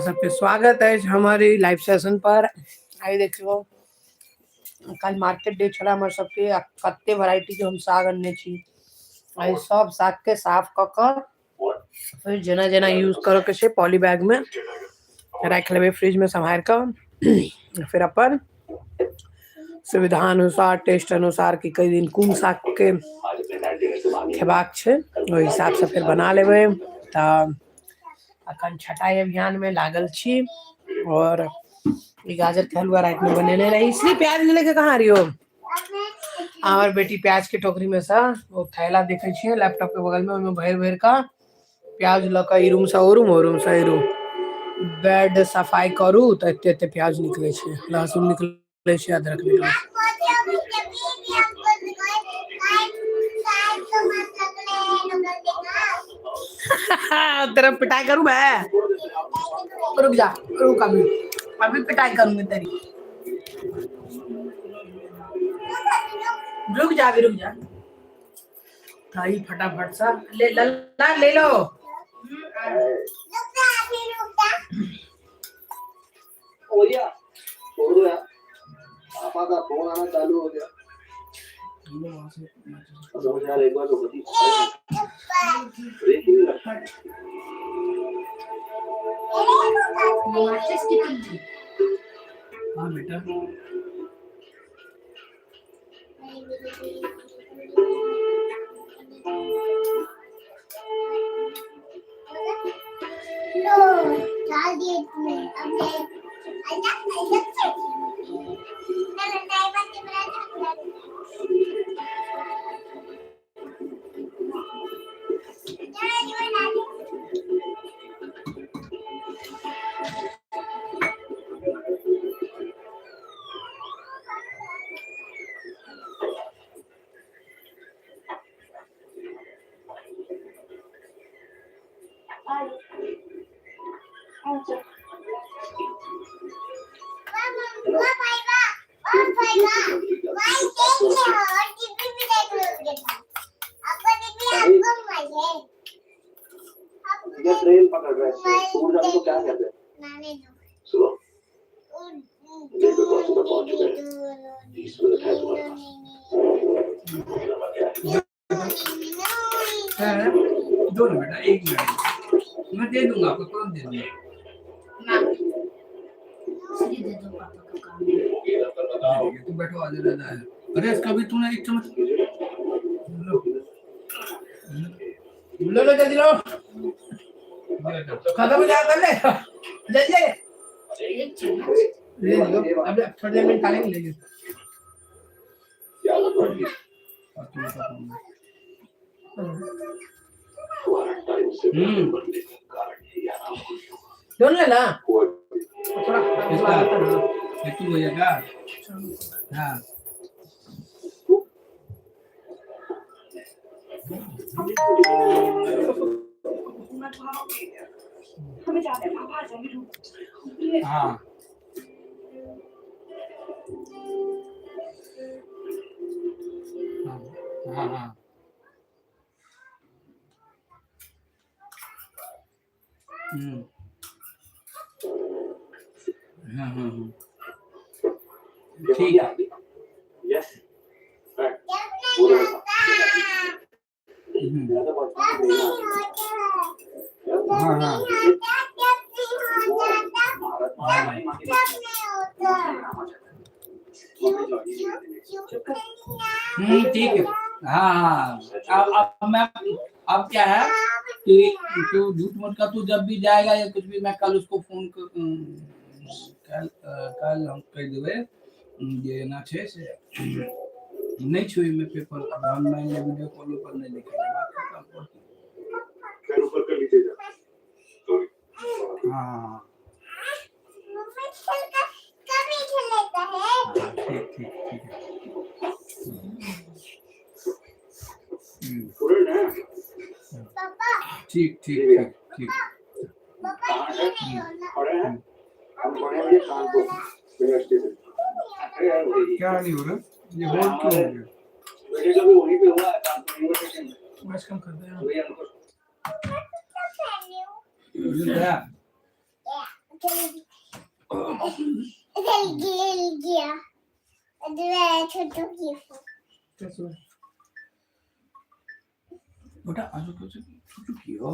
सबके स्वागत है हमारी लाइव सेशन पर। आई देखियो कल मार्केट डे छला हमर सबके कते वैरायटी के हम साग अन्ने छी। आई सब साग के साफ क फिर जना जना यूज करो के पॉली बैग में रख लेबे फ्रिज में संभाल कर फिर अपन सुविधा अनुसार टेस्ट अनुसार कि कई दिन कौन साग के खेबाक छे ओहि हिसाब से फिर बना लेबे। त अखन छटाई अभियान में लागल छी और ये गाजर के हलवा रात में बनेले रही। इसलिए प्याज लेके कहाँ रही हो? और बेटी प्याज के टोकरी में से वो थैला देखे छे लैपटॉप के बगल में ओमे भर भर का प्याज लक इरूम से ओरूम से इरूम बेड सफाई करू तो एते एते प्याज निकले छे, लहसुन निकले छे, अदरक निकले छे। तेरा पिटाई करूं मैं? रुक जा, रुक अभी पिटाई करूंगी तेरी। रुक जा भाई फटाफट सा ले लल्ला ले लो। हो गया छोड़ दो यार, पापा का फोन आना चालू हो गया। यार एक बार तो बता हाँ बेटा ट्रेन पकड़ रहे हैं, दूर जाने को क्या कहते हैं? सुनो देख लो कौन सुबह पहुंच चुके हैं। 20 मिनट है तुम्हारे पास। दो बेटा, एक मिनट मैं दे दूंगा आपको, तुरंत दे दूंगा ना। दे दो पापा को काम। तू बैठो आ जा। अरे इसका भी तूने एक चम्मच लो जल्दी लो, खत्म हो जाएगा ले जल्दी एक चम्मच ले लो। अब थोड़ी देर में निकालेंगे ले लो। दोनों ले ला थोड़ा एक हो जाएगा। हाँ हमें जाते हैं पापा जाएंगे। हाँ हाँ हाँ ठीक है। यस ठीक है। हाँ अब मैं अब क्या है कि तू झूठ मूठ का तू जब भी जाएगा या कुछ भी मैं कल उसको फोन कल हम कह देवे ये ना छे से नहीं छुई में पेपर अब मैं वीडियो कॉल पर नहीं लिखेगा फिर ऊपर कर लीजिएगा। हाँ ठीक ठीक ठीक क्या नहीं हो रहा ये होल्ड क्यों हो गया? वही पे हुआ बस कम कर दे। क्या बेटा आजू तो छुट्टी की हो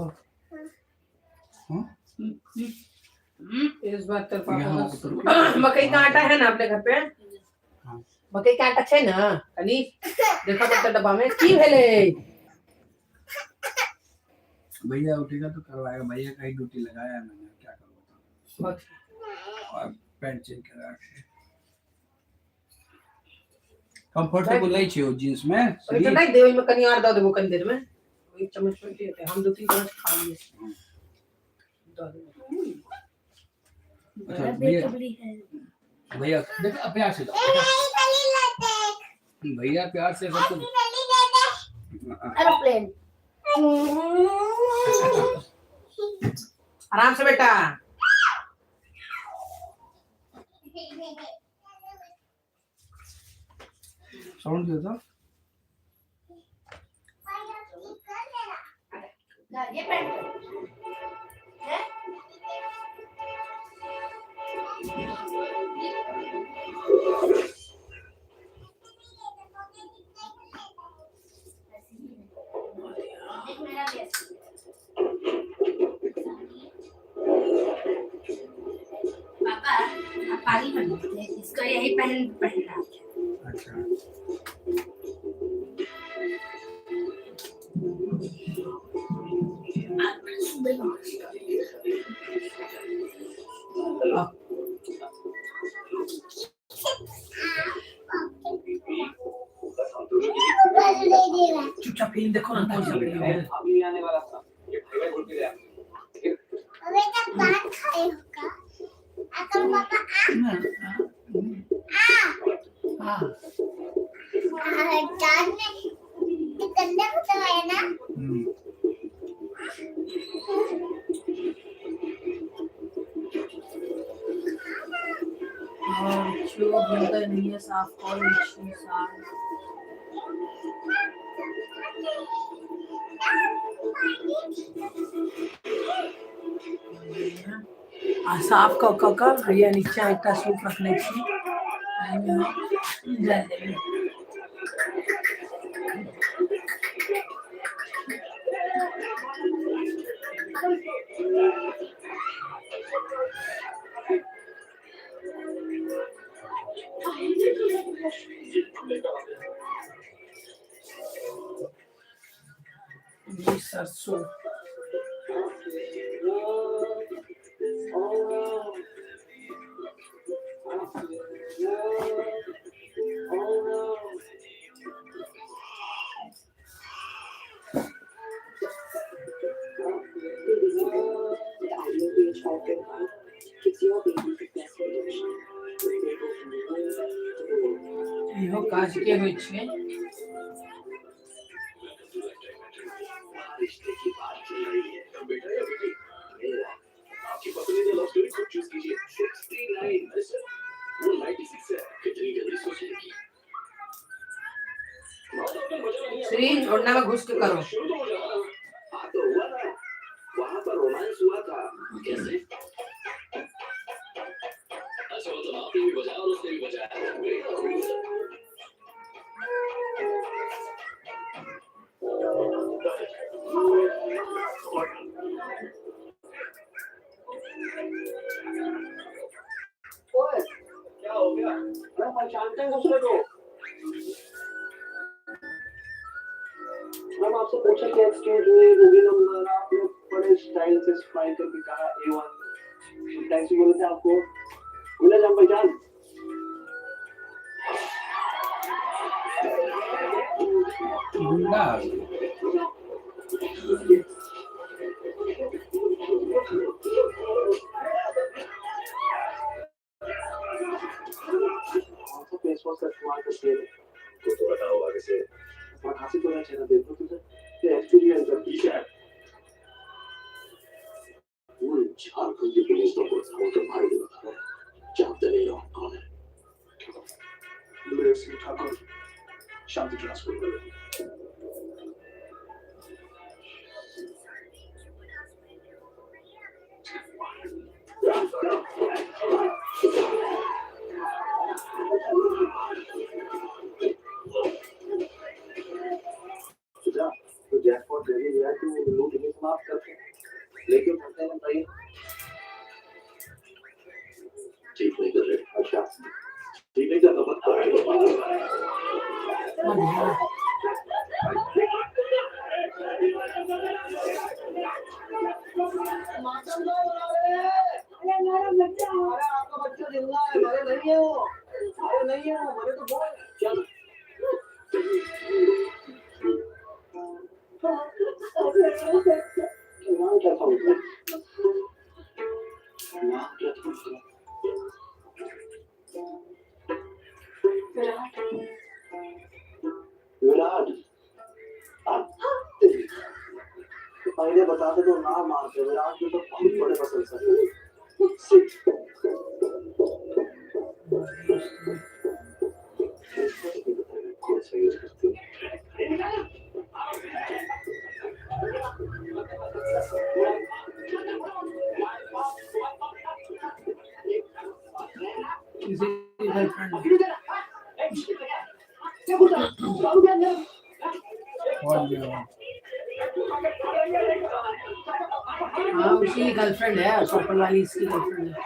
हाँ इस बार तेरे यहाँ पापा उतर का मकई का आटा है ना अपने घर पे हाँ। मकई का आटा है ना कनी देखो तो डब्बा में की भेले भैया उठेगा तो करवाएगा भैया का ही ड्यूटी लगाया है मैंने क्या करूँ और पैंट चेंज करा के कंफर्टेबल नहीं चाहिए जींस में और तो नहीं देवी में कनी और दो देबो कनी देर में एक चम्मच में देते हम 2-3 चम्मच खा लिए दो दो अच्छा भैया भैया देखो प्यार से भैया प्यार से सब कुछ एरोप्लेन आराम से बेटा साउंड दे दो ये पेंट है देख मेरा भी ऐसे पापा आप पानी भर दीजिए इसको यही पहनना अच्छा चुपचाप फिल्म देखो ना कौन सा फिल्म है अभी आने वाला था ये भाई बोल के गया अबे तक पान खाए होगा अकल पापा हां चार में कितने होता है ना और जो बनता नहीं है साफ कौन साफ आ साफ क या नीचे एकटा सूप रखने छी जा देबे ये सरसों इहो काज के होइ छै रिश्ते की बात चल रही है तो बेटा या बेटी मेरा आपकी पसंदीदा लव स्टोरी को चूज कीजिए 69 वो 96 है कितनी जल्दी सोच लेगी श्री छोड़ना में घुस के करो शुरू तो हो जाना हाँ तो हुआ ना वहाँ पर रोमांस हुआ था कैसे अच्छा मतलब आपने भी बजाया और उसने भी बजाया क्या हो गया मैं पहचानते हैं दूसरे को मैम आपसे पूछा कि एक्सक्यूज मी मूवी नंबर आपने बड़े स्टाइल से स्माइल करके कहा A1 टैक्सी बोले थे आपको बोले जान पहचान गुंडा फेस वॉश का इस्तेमाल करते हैं तो थोड़ा होगा कैसे और खांसी तो चेहरा देखो तुझे ये एक्सपीरियंस है ठीक है वो झारखंड की पुलिस तो वो तो भाई बता रहा जानते नहीं हो कौन है मेरे श्री ठाकुर शांति ट्रांसफर कर रखे लेकिन करते हैं बताइए ठीक नहीं कर रहे अच्छा ठीक नहीं कर रहा आपका बच्चा जिंदा है मरे नहीं है वो मरे तो बोल क्या क्या था विराट पहले बताते तो ना मारते विराट में तो बहुत बड़े पसंद से हाँ उसकी गर्लफ्रेंड है पर्पल वाली इसकी गर्लफ्रेंड है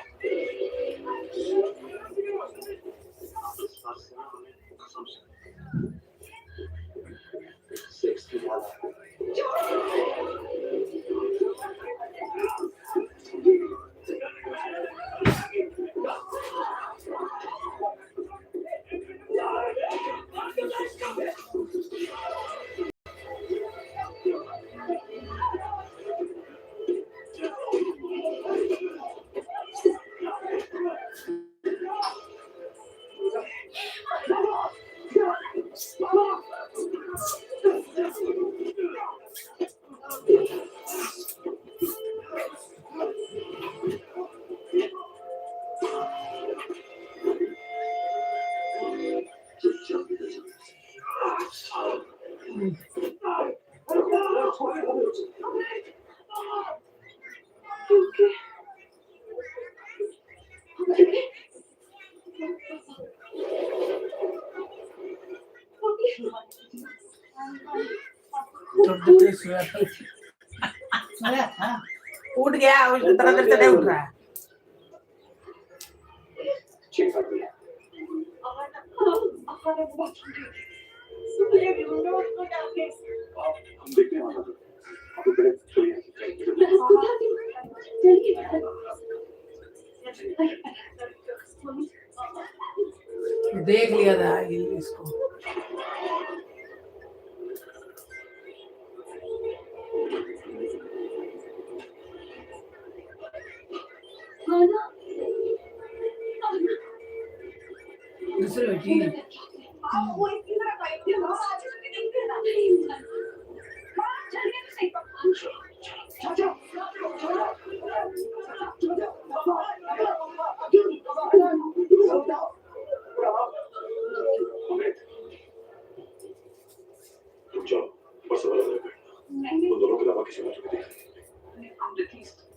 उठ गया उसकी तरह से नहीं उठ रहा है चेक कर दिया हम देखते हैं वहां आपको बड़े देख लिया था इसको दूसरे बेटी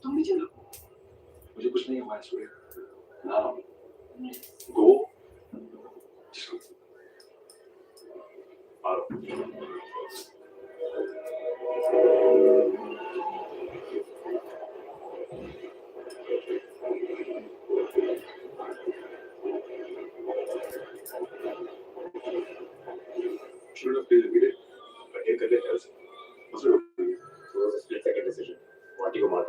तुम भी चलो मुझे कुछ नहीं हुआ सूर्य गो should have played the but here करने else also it was a split second decision वाटी को मार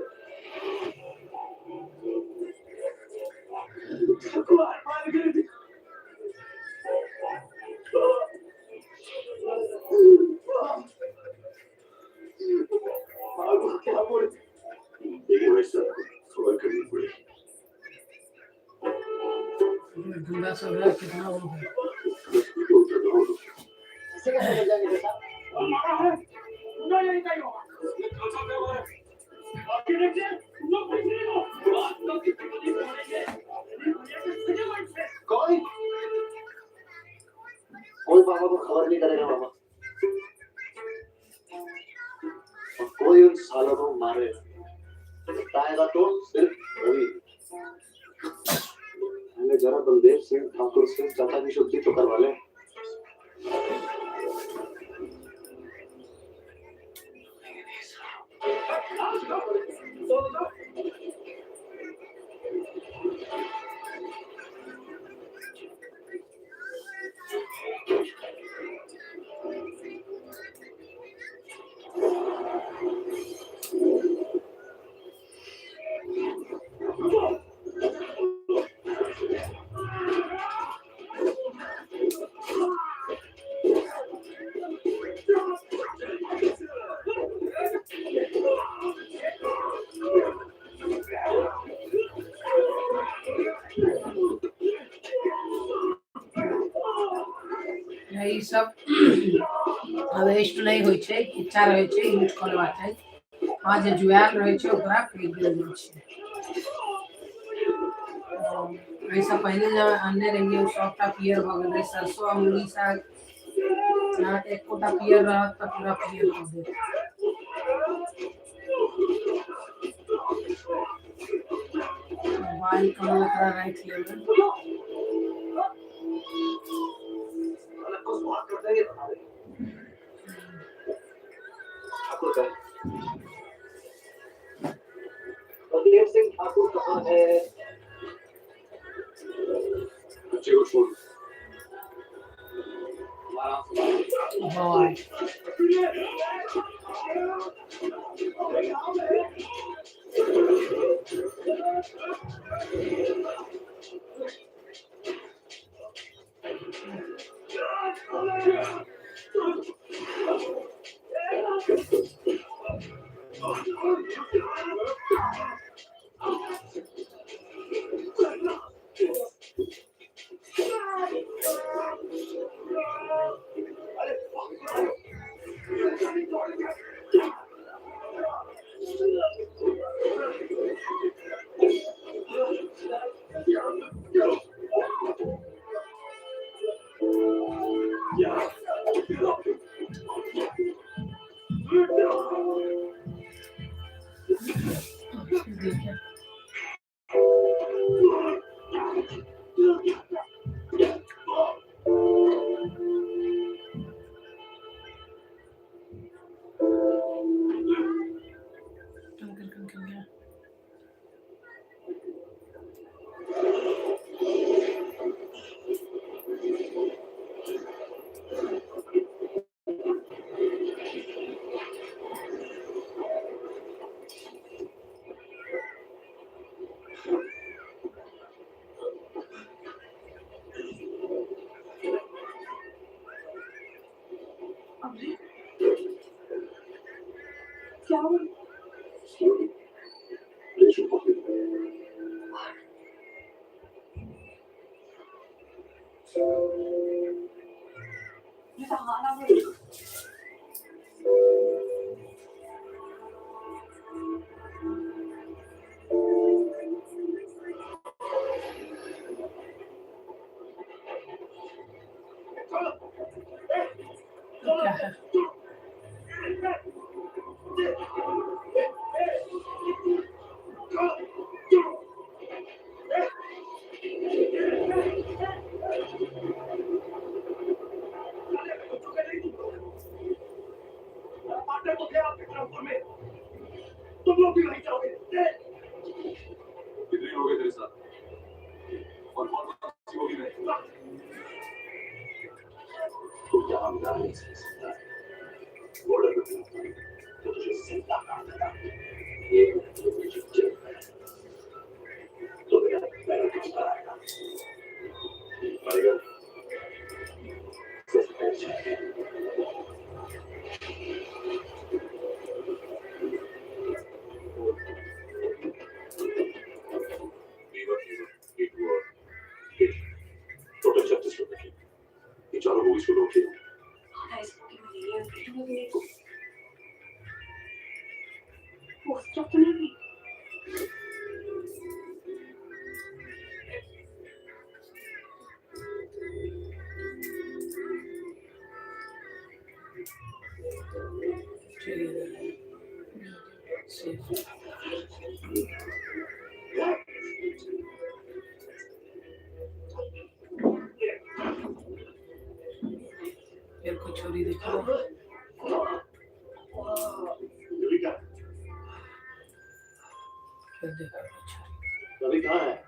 क्या बोले लेकिन वैसा थोड़ा करनी पड़ी दूल्हा सगा कितना हो गया कोई पापा को खबर नहीं करेगा पापा और कोई उन सालों को मारे बताएगा तो सिर्फ रवि हमने जरा बलदेव सिंह ठाकुर से चाचा की शुद्धि तो करवा ले यही सब वेस्ट नहीं होइ छै, इच्छा रहे छै यूज करबा चाही। हाँ जे जुआल रहे छै ओकरा फेंक देल जाइ छै। ऐसा पहले जब अन्ने रहिए सबटा पियर भ गेल रहे, सरसों मूली साग एकोटा पियर रहत त पूरा पियर कर देत। मोबाइल कम एकरा राख लेबै। बलदेव सिंह ठाकुर कहाँ है? बच्चे को छोड़ हाँ देखिए क्या क्या है पार्टनर तो थे आपके ट्रांसफर में, तुम लोग भी वहीं जाओगे। कितने लोग हैं तेरे साथ और कौन सी होगी मैं तो यहाँ मिला नहीं सकता है। बॉर्डर में तो तुझे जिंदा कर देगा। ये मुझे जेल में तो मेरा कुछ कराएगा मरेगा टोटल 36 लोग हैं। ये चारों मूवीज को लोग थे। फिर कुछ छोरी देखो युविका फिर देखा अच्छा रवि कहाँ है?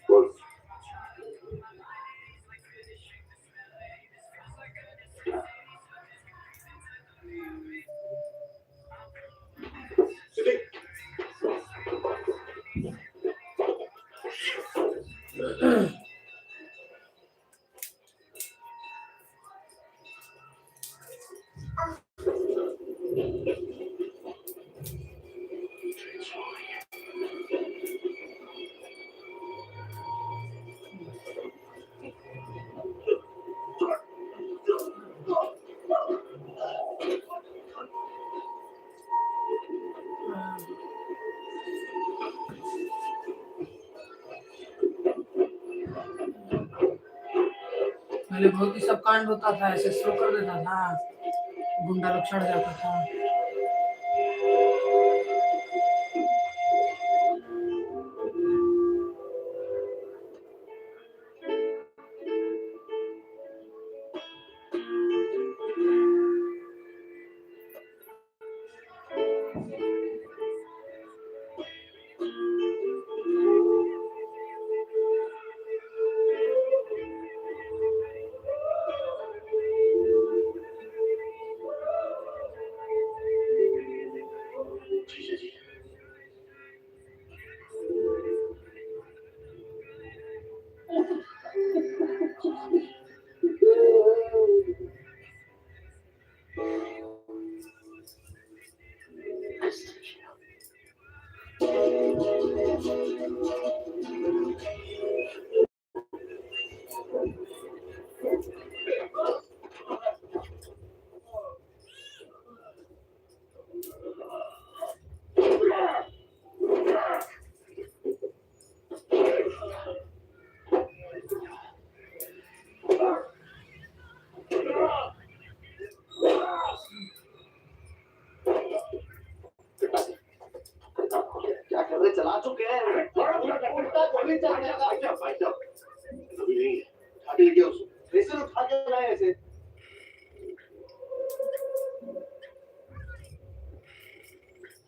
बोल। सिटी। पहले बहुत ही सब कांड होता था, ऐसे शो कर देता था, गुंडा लोग चढ़ जाता था। जीजा जी। क्या कर रहे? चला चुके हैं। उल्टा गोली चल जाएगा। भाई साहब, अभी नहीं है। उठा के लेके आओ उसको। ऐसे उठा के लाए ऐसे।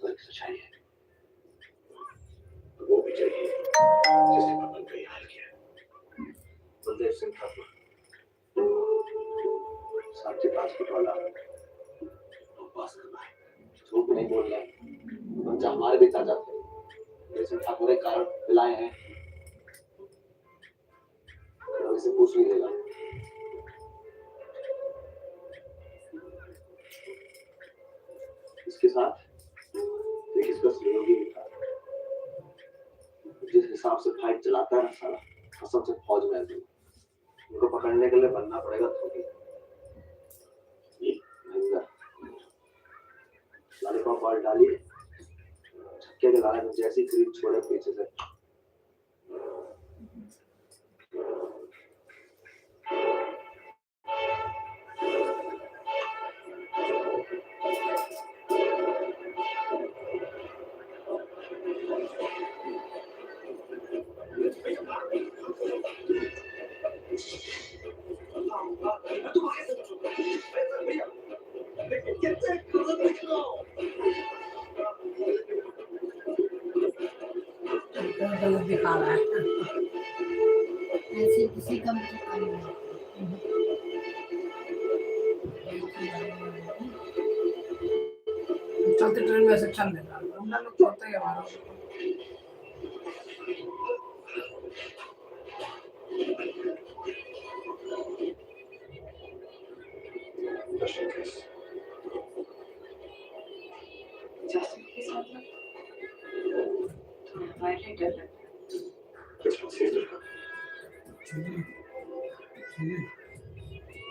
तो चाहिए। वो भी चाहिए जिसने पवन का हाल किया। बलदेव सिंह ठाकुर, 5.5 फुट वाला पास करना है। झूठ नहीं बोल रहा है। बच्चा हमारे भी चाचा थे। जैसे ठाकुर एक कारण दिलाए हैं। रवि से पूछ लीजिएगा। इसके साथ एक इसका सहयोगी भी था। जिस हिसाब से फाइट चलाता है ना साला, कसम से फौज में है। उनको पकड़ने के लिए बनना पड़ेगा थोड़ी। महेंद्र, लॉलीपॉप बॉल डालिए। छक्के के दाने में जैसी क्रीम छोड़े पीछे से। गलत दिखा रहा है। ऐसे किसी का मतलब काम नहीं है। चलते ट्रेन में ऐसे चल देगा, हम लोग चलते ही हमारा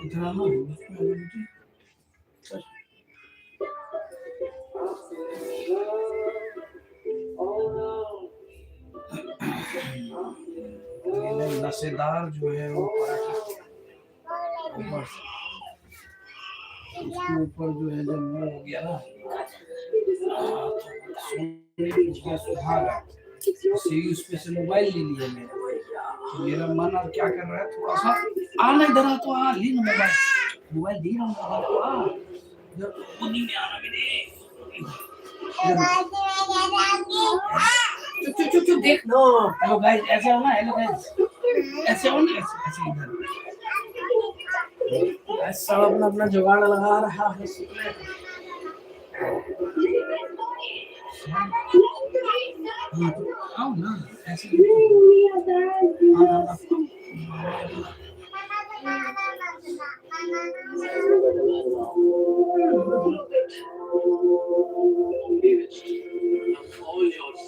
इधर आना नशेदार जो है वो पराठा ऊपर उसके ऊपर जो है जब वो हो गया ना सोने की सुहागा सीरीज पे से मोबाइल ले लिया मैंने भैया। तो मेरा मन अब क्या कर रहा है, थोड़ा सा आना इधर आ, तो आ ली ना मोबाइल, मोबाइल दे रहा हूँ इधर आ, इधर गोदी में आना मेरे। चुप चुप चुप चुप देख ना। हेलो गाइस, ऐसे हो ना, हेलो गाइस, ऐसे हो ना, ऐसे ऐसे इधर। सब अपना अपना जुगाड़ लगा रहा है। हाँ तो आओ ना, ऐसे हाँ, I'm all yours.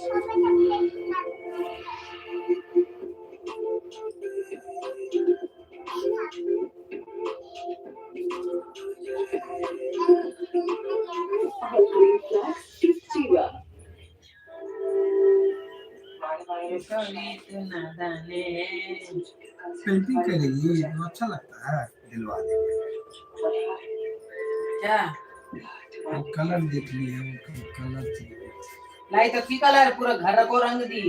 पेंटिंग करेगी तो अच्छा लगता है, दिलवा देंगे। क्या वो कलर देख लिए, वो कलर चाहिए। लाई तो की कलर पूरा घर को रंग दी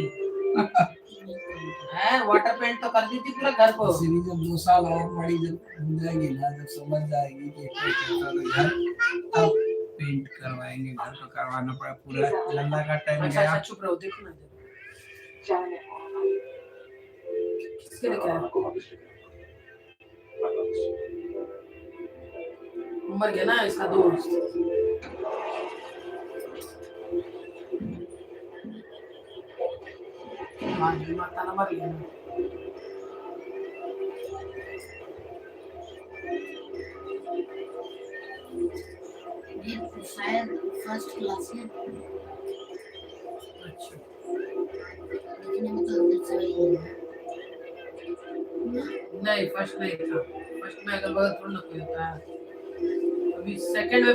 है, वाटर पेंट तो कर दी थी पूरा घर को। इसीलिए जब 2 साल और बड़ी जब हो जाएगी ना, जब समझ जाएगी कि कैसा घर, तब पेंट करवाएंगे। घर को करवाना पड़ा, पूरा लंदा का टाइम अच्छा गया। अच्छा चुप रहो, देखो ना किसके लिए क्या मर गया ना इसका दोस्त। हाँ माता ना मर गया ना। ये शायद फर्स्ट क्लास है, अच्छा लेकिन हम तो अंदर से वही है नहीं फर्स्ट नहीं था, फर्स्ट में अगर बगल थोड़ा ना कोई होता है। अभी सेकंड में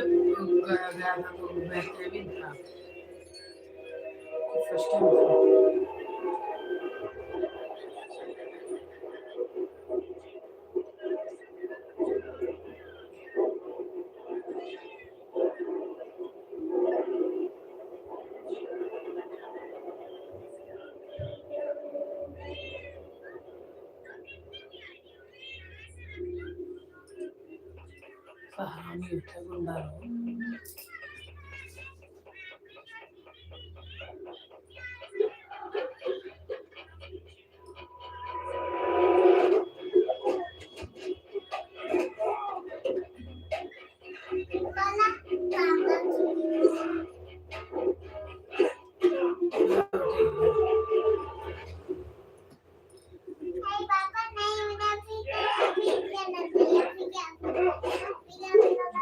गया था तो केविन था, फर्स्ट टाइम था। कहानी होता है गुंडा लोग।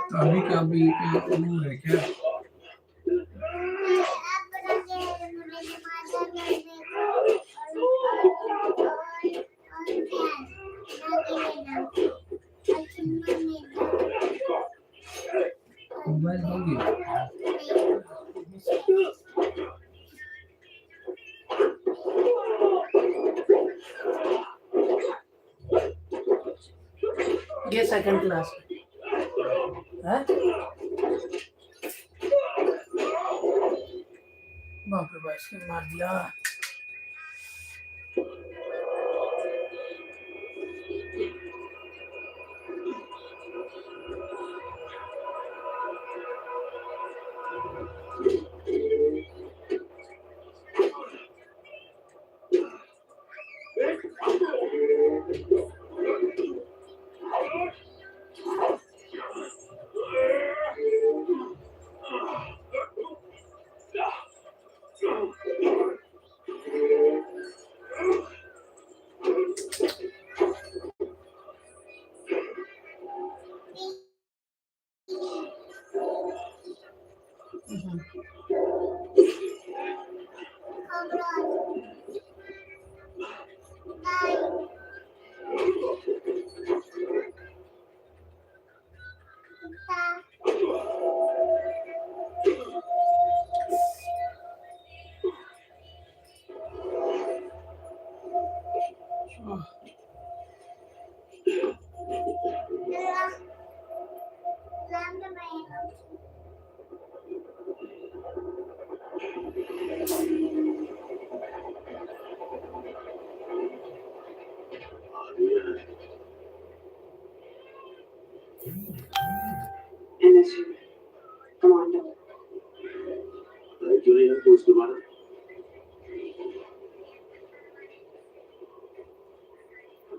तो अभी का उम्र है क्या? मोबाइल होगी ये सेकंड क्लास है। बाप रे बाप, इसने मार दिया।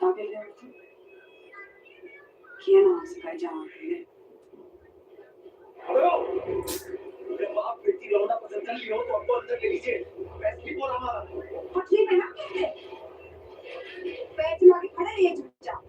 Tabirleri किया ना उसका जवाब है अरे बाप बेटी लौटा पसंद कर लियो तो हमको अंदर ले लीजिए वैसे ही बोल हमारा तो ठीक है ना पैर चला के खड़े रहिए चुपचाप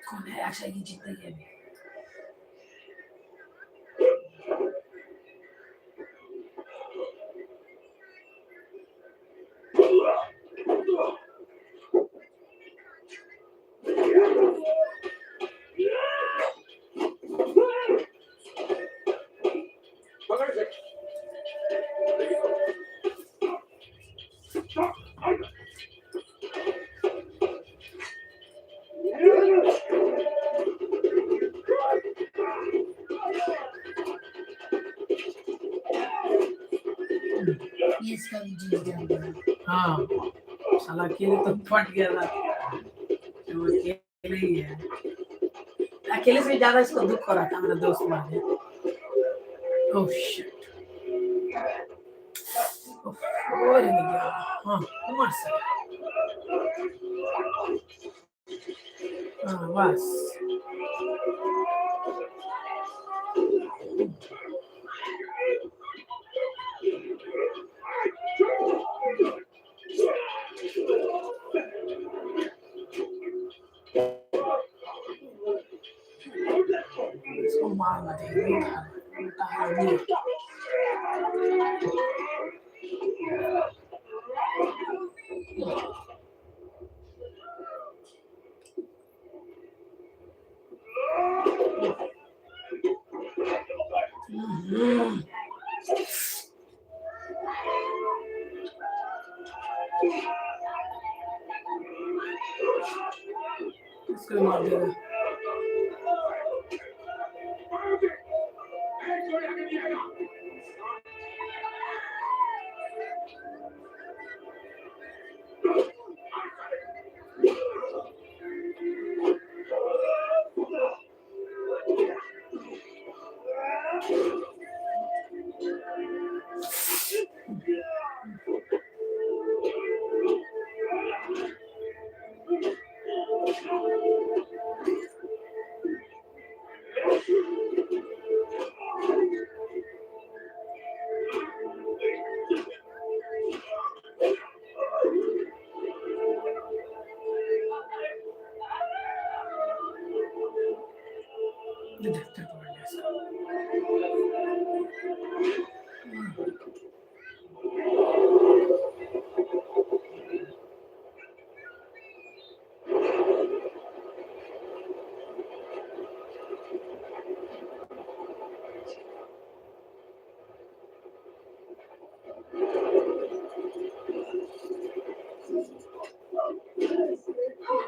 कौन है अक्षय की जीतेगी अभी पकड़ से ये इसका भी जीत जाएगा हाँ साला अकेले तो फट गया था तो अकेले ही है अकेले से ज्यादा इसको दुख हो रहा था मेरा दोस्त मार गया ओह शिट और नहीं गया हाँ मार सकता हाँ बस इसको मारना चाहिए नहीं इसको मार देगा देखते पकड़ लिया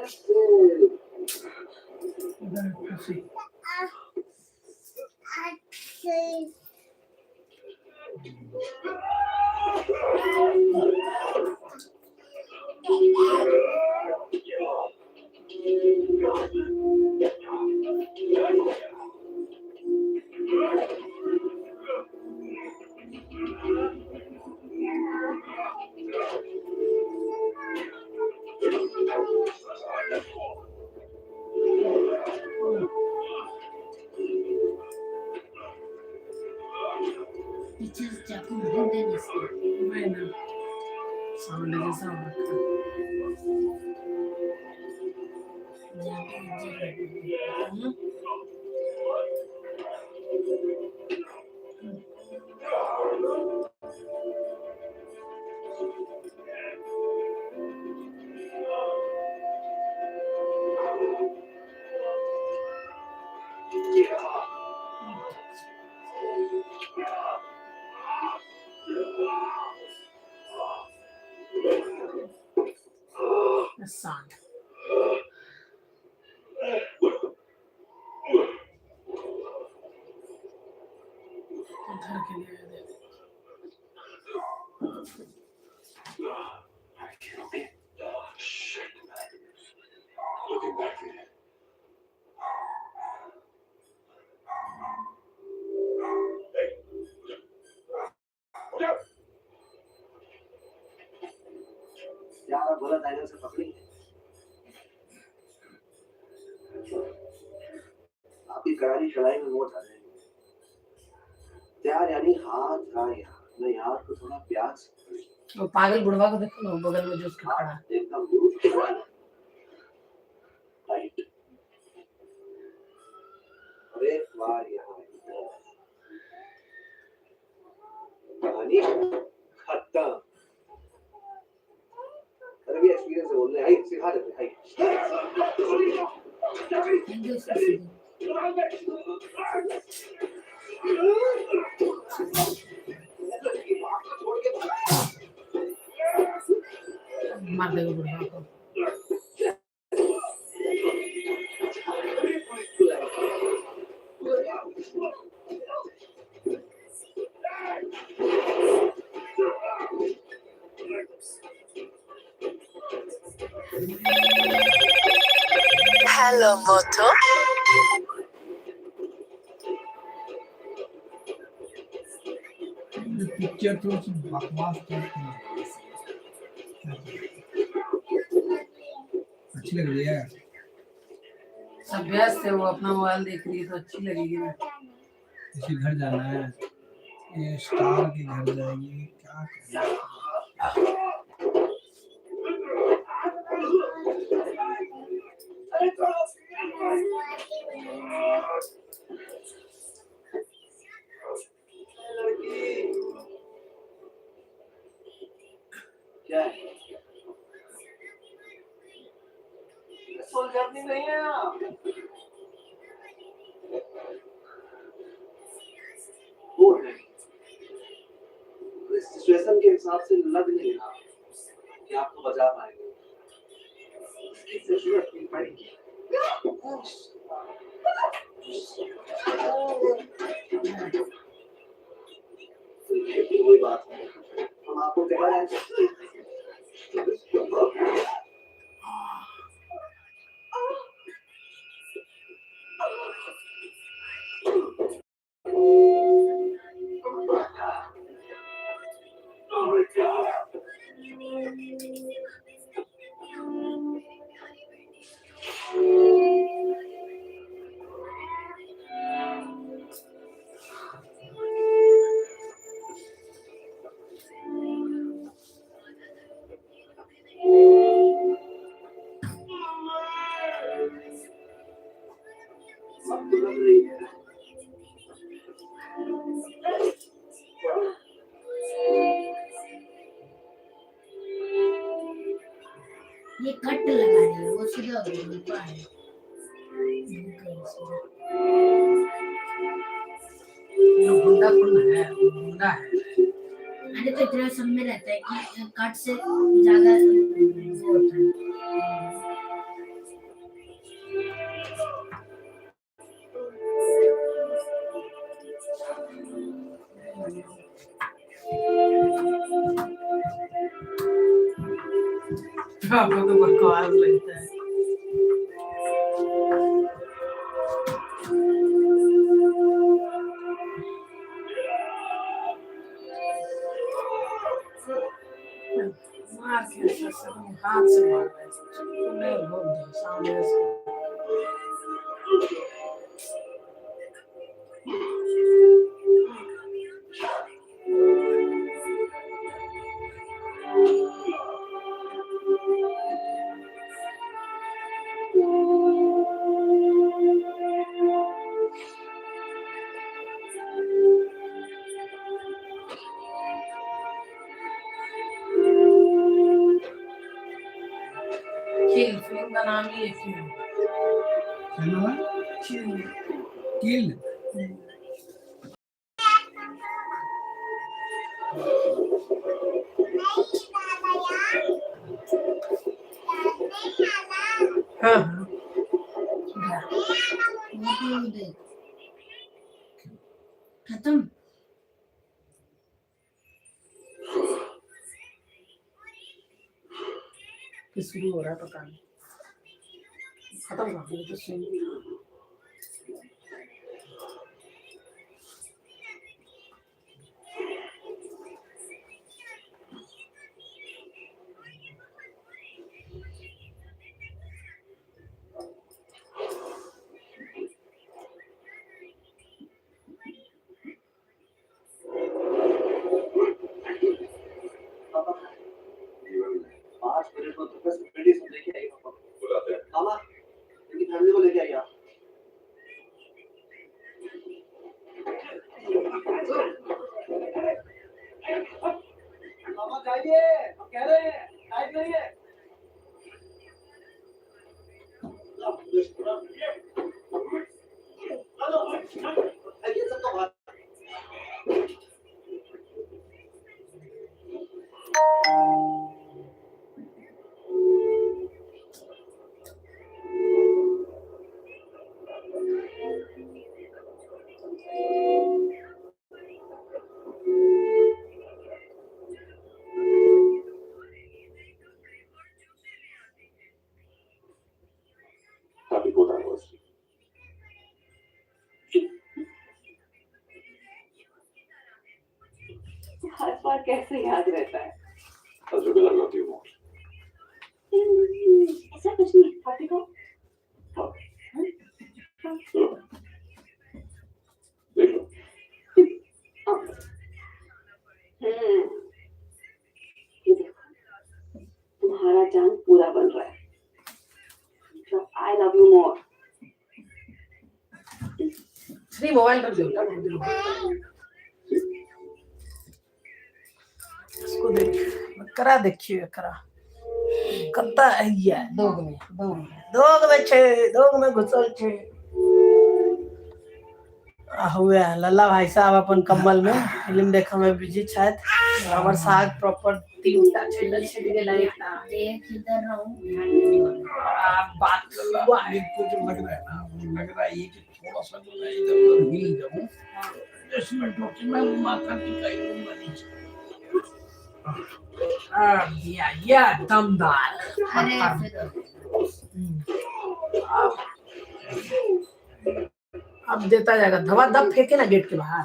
इसको इधर खुशी पीछे से चाकू मार देने से वही ना सामने जैसा हो रखा जाके इंजर सांड घर के लिए आए थे। Okay. Shit, man. Looking back there. Hey. Look out. यार बोला टाइगर से पकड़ी आपकी करारी चढ़ाई में मोच आ जाएगी यार यानी हाथ था यार मैं यार को थोड़ा प्यार से वो पागल बुढ़वा को देखो ना बगल में जो उसका खड़ा है। एकदम राइट अरे वाह यार कहानी खत्म अरे भी एक्सपीरियंस है बोलने हाई सिखा देते हाई थैंक यू सर मार देगा बुढ़वा को। Hello, Moto. पिक्चर तो बकवास अच्छी लग रही है। सब व्यस्त है, वो अपना मोबाइल देख रही है तो अच्छी लगेगी ना। इसी घर जाना है, ये स्टार के घर जाएगी, क्या करना। क्या है सोल जर्नी नहीं है वो है इस सिचुएशन के हिसाब से लग नहीं रहा कि आपको बचा पाएंगे इसकी जरूरत नहीं पड़ेगी कोई बात नहीं हम आपको कह रहे हैं सब तो लग रही है ये कट लगा रही है वो सीधा हो गई ऊपर है ये गुंडा कौन है? गुंडा है। अरे तो इतना सब में रहता है कि कट से ज्यादा वो होता है। आपको तो बकवास लगता है। मार के ऐसा हाथ से मार रहा है। नहीं भोग दो सामने से। किल फिल्म का नाम ही है किल। क्या नाम है? किल। किल। हाँ हाँ वो तो देख खत्म। कि शुरू हो रहा है पता नहीं, खत्म कर दिया तो शुरू। पाँच मिनट में तो 10 मिनट ही सब लेके आएगा बुलाते हैं मामा इनकी फैमिली को लेके आइए आप। मामा जाइए हम कह रहे हैं टाइम नहीं है। ये सब तो बात Happy fourth anniversary. हर बार कैसे याद रहता है? Alhamdulillah, I love you more. ऐसा कुछ नहीं, हाथी को लो, देख लो। ये देखो, तुम्हारा चांद पूरा बन रहा है। So I love you more. Shri mobile रख दो इसको, देख करा, देखिए करा कत्ता है ये दोग में छे, दोग में घुसल छे। हुए लल्ला भाई साहब अपन कम्बल में फिल्म देखा में बिजी शायद। हमर साग प्रॉपर 3टा चैनल से दिखे लाइक देख इधर रहूं बात हुआ है कुछ लग रहा है ना, लग रहा है ये कि थोड़ा सा जो मैं इधर उधर हिल जाऊं, 10 मिनटों की मैं वो माथा टिकाई लूंगा नीचे। या दमदार। अरे अब देता जाएगा, धवा धप फेंके ना गेट के बाहर,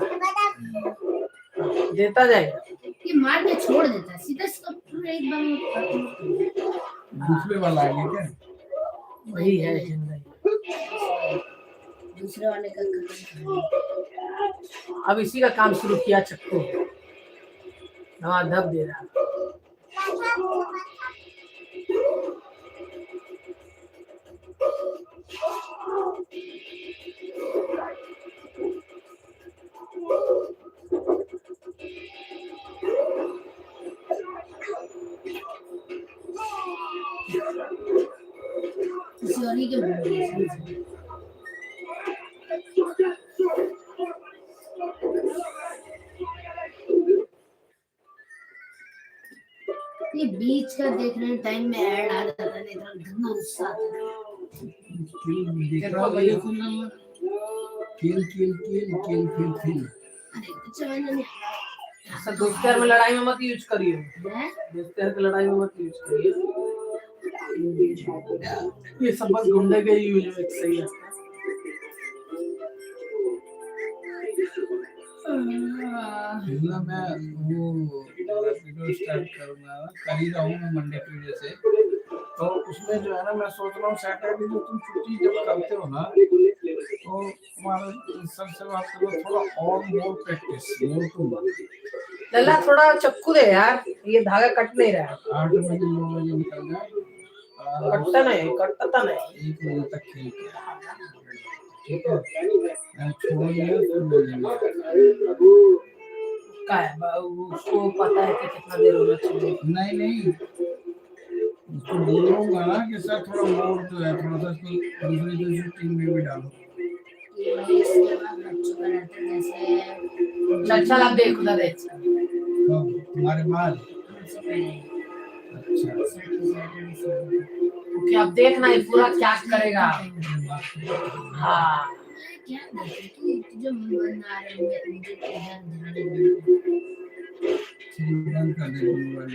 देता जाएगा। ये मार के छोड़ देता है सीधा इसका पूरा एक बार में खत्म कर देता है। दूसरे वाला आ गया क्या? वही है जिंदगी। दूसरे वाले का खत्म कर दिया। अब इसी का काम शुरू किया चक्कू, धवा धप दे रहा। किसी और ही के बोल रहे हैं। ये बीच का देखने टाइम में ऐड आ जाता है, इतना गंदा गुस्सा आता है। देख रहा हूँ ये किल किल किल किल किल किल। अरे कुछ समझ नहीं ऐसा दोस्तर में लड़ाई में मत यूज करिए, आता है। दोस्तर की लड़ाई में मत यूज करिए। ये सब बस गुंडे के यूज में सही है। ना मैं वो वीडियो स्टार्ट करूंगा, कर ही रहा हूँ मैं मंडे ट्यूजडे से। तो उसमें जो है ना मैं सोच रहा हूँ सैटरडे जो तुम छुट्टी जब करते हो ना, तो तुम्हारा सर से बात करो, थोड़ा और मोर प्रैक्टिस मोर टू। लल्ला थोड़ा चक्कू दे यार, ये धागा कट नहीं रहा है। 8 बजे 9 बजे निकल जाए, कटता नहीं, कटता नहीं। 1 बजे तक खेल के ठीक है, मैं छोड़ दिया फिर मिलेंगे। का है उसको पता है कि कितना देर होना चाहिए। नहीं नहीं, उसको बोलूंगा ना कि सर थोड़ा मोर जो है थोड़ा सा इसको दूसरी टीम में भी डालो। इसके बाद बच्चों का रहता है जैसे चल आप देख उधर देख। तो तुम्हारे बाद सबसे पहले अच्छा सैटरडे से क्योंकि अब देखना ये पूरा क्या करेगा। हाँ क्या देखे तू जो मन आ रहा है मुझे इधर ध्यान नहीं। बंद कर दे मोबाइल।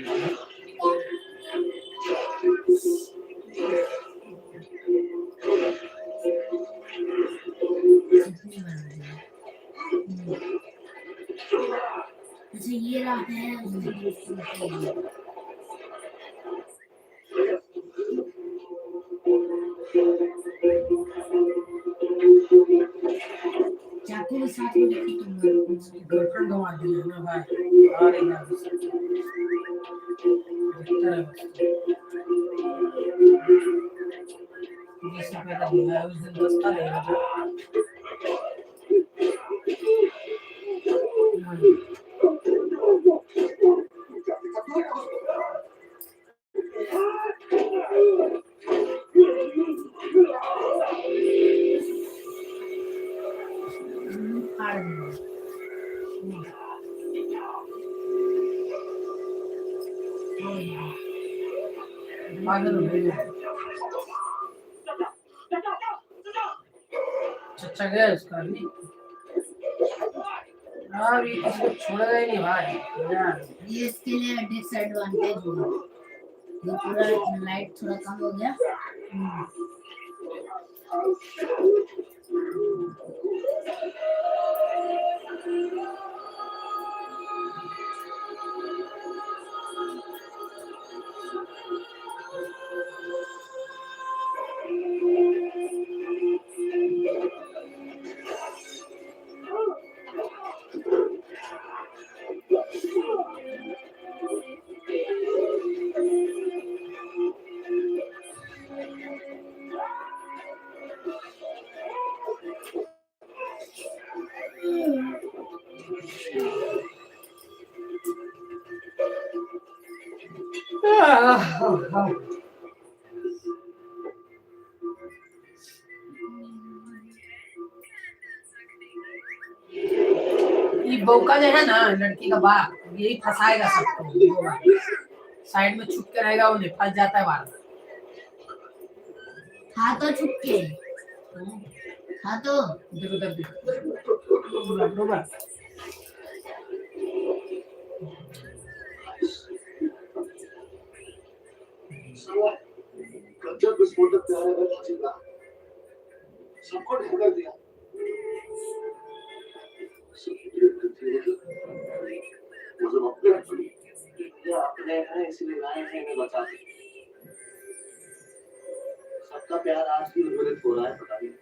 कितनी बार हो गया? अच्छा ये रहा है उसके दोस्तों के लिए। चाकू के साथ में लेके तुम गर्लफ्रेंड घुमा दिया ना भाई। अरे यार दिखता है बस। 20 रुपए का दिया है उस दिन बस्ता ले रहा फाड़ दूंगा। पागल हो गया। चचा गया उसका भी। हाँ ये किसी को छोड़ेगा ही नहीं भाई यार। ये इसके लिए डिसएडवांटेज हुआ। ये पूरा लाइट थोड़ा कम हो गया। ये बौका जो है ना लड़की का बाप यही फंसाएगा सबको। साइड में छुप के रहेगा वो नहीं फंस जाता है बार। हाँ तो छुप के। हाँ तो देखो तब देखो जब विस्फोटक प्यारे घर पहुंचेगा सबको ढक कर दिया। मुझे अपने हैं इसलिए लाए हैं इन्हें बचाने। सबका प्यार आज भी उन्मूलित हो रहा है पता नहीं।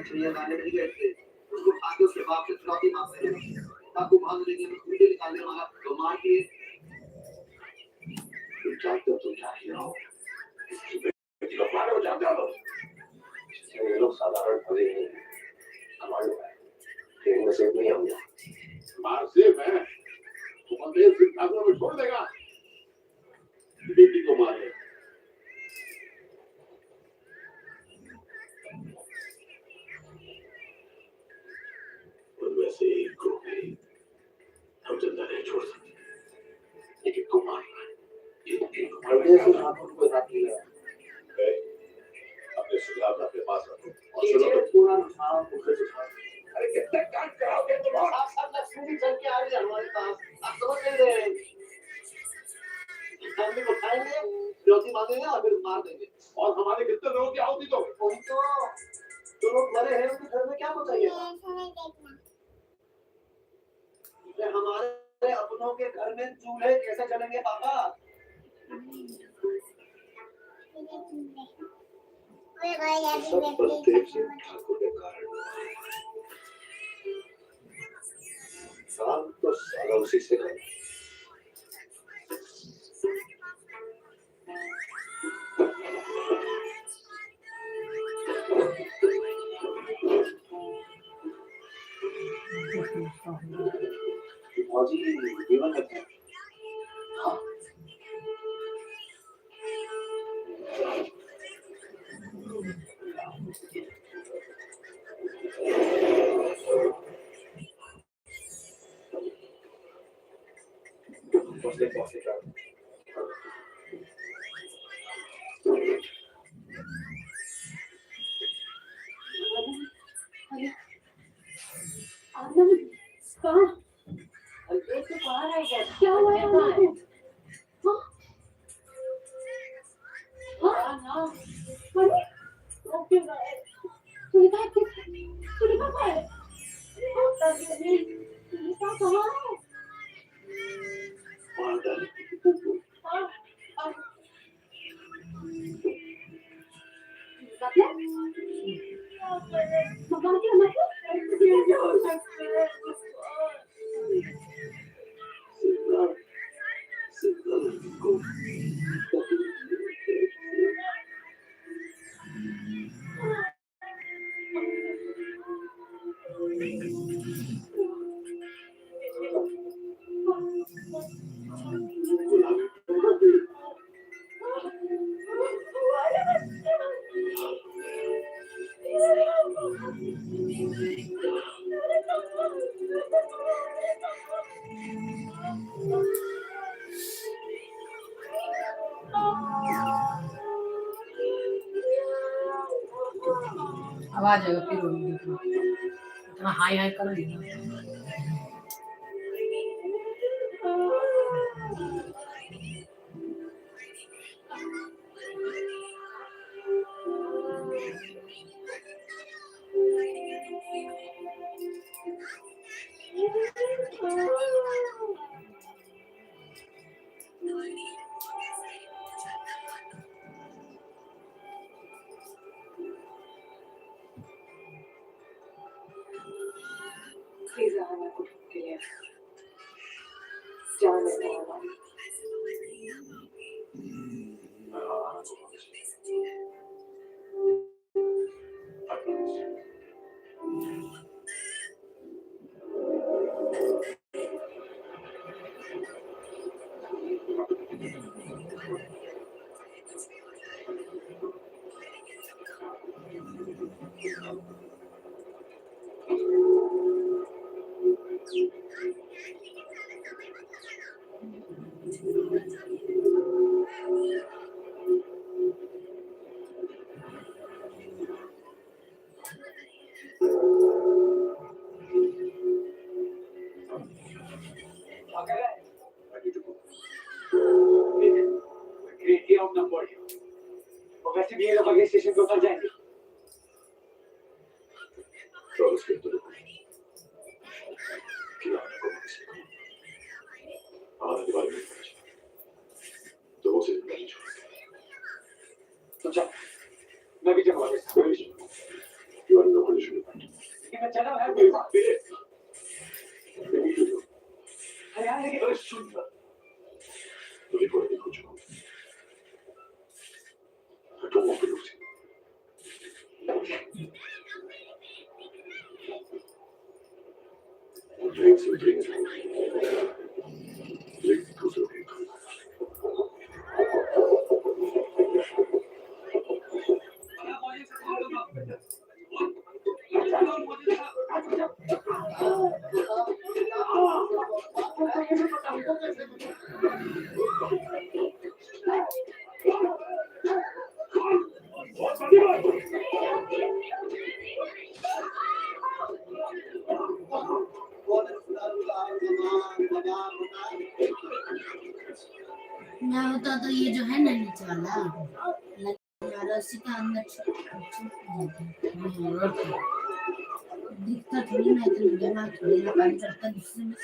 चाहिए गाने नहीं गए थे उसको खाके उसके बाप से चुनौती मांगते हैं आपको भाग लेंगे वीडियो निकालने वाला तो मार दिए तुम चाहते हो तो चाहिए हो ये लोग साधारण भले नहीं हमारे ट्रेन में सेफ नहीं होंगे मार सेफ है तो बंदे सिर्फ ठाकुर में छोड़ देगा बेटी को मारे वैसे एक को भी हम जिंदा नहीं छोड़ सकते लेकिन को मारना है से ठाकुर को साथ लिया अपने सुझाव अपने पास रखो और सुनो पूरा नुकसान मुझे सुझाव अरे कितने काट कराओगे तुम आप लक्ष्मी चल के आ रही है हमारे पास आप समझ नहीं रहे फैमिली को खाएंगे ज्योति मांगेंगे और फिर मार देंगे और हमारे कितने लोगों की आहुति तो जो लोग मरे हैं उनके घर में क्या बचाइएगा हमारे अपनों के घर में चूल्हे कैसे चलेंगे पापा सब बलदेव सिंह ठाकुर के कारण तो सारा उसी से है फौजी जीवन में हाँ आनंद कहाँ? ये तो बाहर आ गया, क्या हुआ है आनंद को? हाँ हाँ अरे ओके बाय सुनीता कहाँ है? सुनीता कहाँ है? हाँ मम्मा क्या मतलब ये हो सकता है अब आ जाएगा फिर वो देखो इतना हाई हाई करोगे ना प्लीज आना कुछ के लिए जान लेता हूँ वैसे भी ये लोग अगले स्टेशन पे उतर जाएंगे तो उसके तो क्या आने के बारे में तो वो सिर्फ नहीं तो जा मैं भी जाऊंगा You are in no condition to fight. मैं चला है हरियाणा के सुन मुझे कोई नहीं कुछ I don't want to lose you. Dreams and dreams. Leave दूसरों के मैं होता तो ये जो है ना नीचे वाला रस्सी का अंदर दिखता थोड़ी ना इतना दिमाग थोड़ी ना काम करता दूसरे में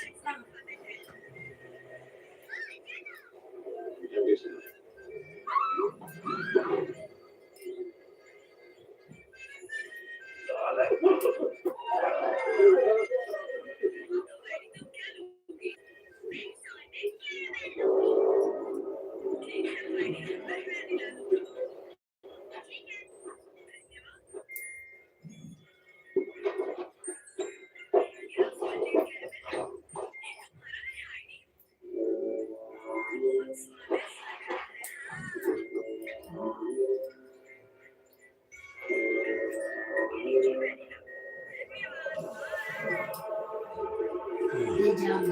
ये जाम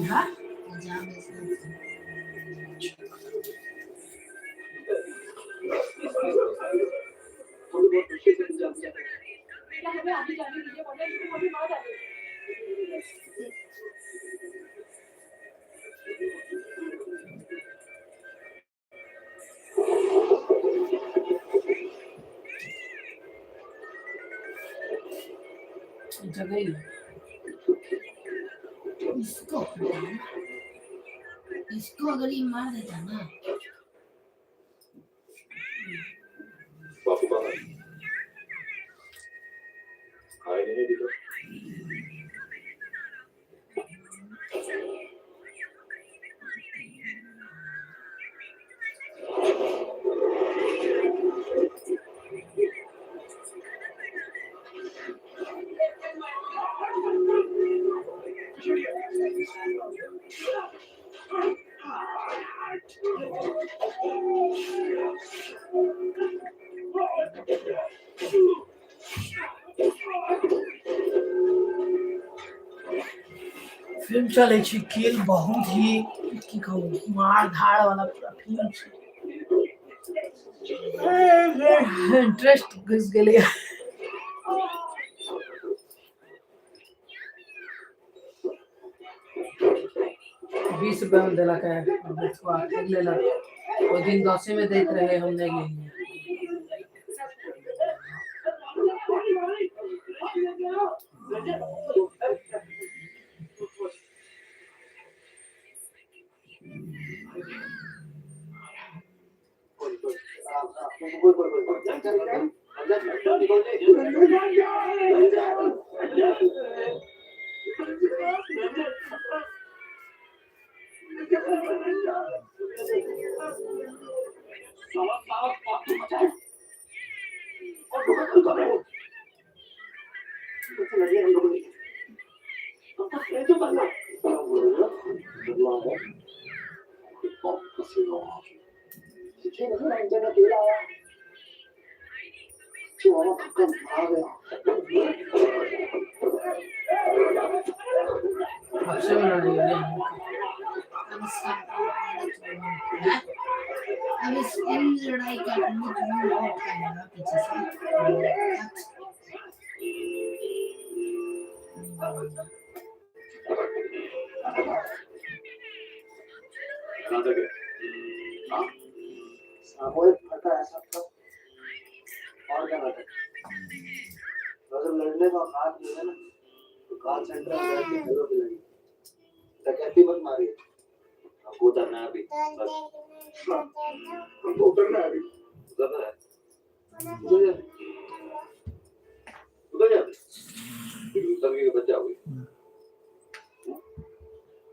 हाँ एग्जाम थोड़ी बहुत खुशी से जम जाए हमें आगे जाने दीजिए वरना इसको कभी मार डालेंगे जगह ही है। इसको इसको अगर ये मार देता ना बापू बाहर आए नहीं दिखा फिल्म चले छी किल बहुत ही की कहूँ मार धाड़ वाला पूरा फिल्म इंटरेस्ट घुस गेलै 20 रुपया में देलक है देखवा ठग लेलक वो दिन 10 में देते रहे हम नहीं लेंगे आपसे बना रही है अब इस इन लड़ाई का मुझ में बहुत है पीछे से सामूहिक फटा है सबका और क्या नाटक अगर लड़ने का हाथ जो है ना तो कॉल सेंटर में जाके हेलो भी लगी डकैती मत मारिए आपको उतरना है अभी बस हमको उतरना है अभी उतरना है उतर जा उतर के बच जाओगे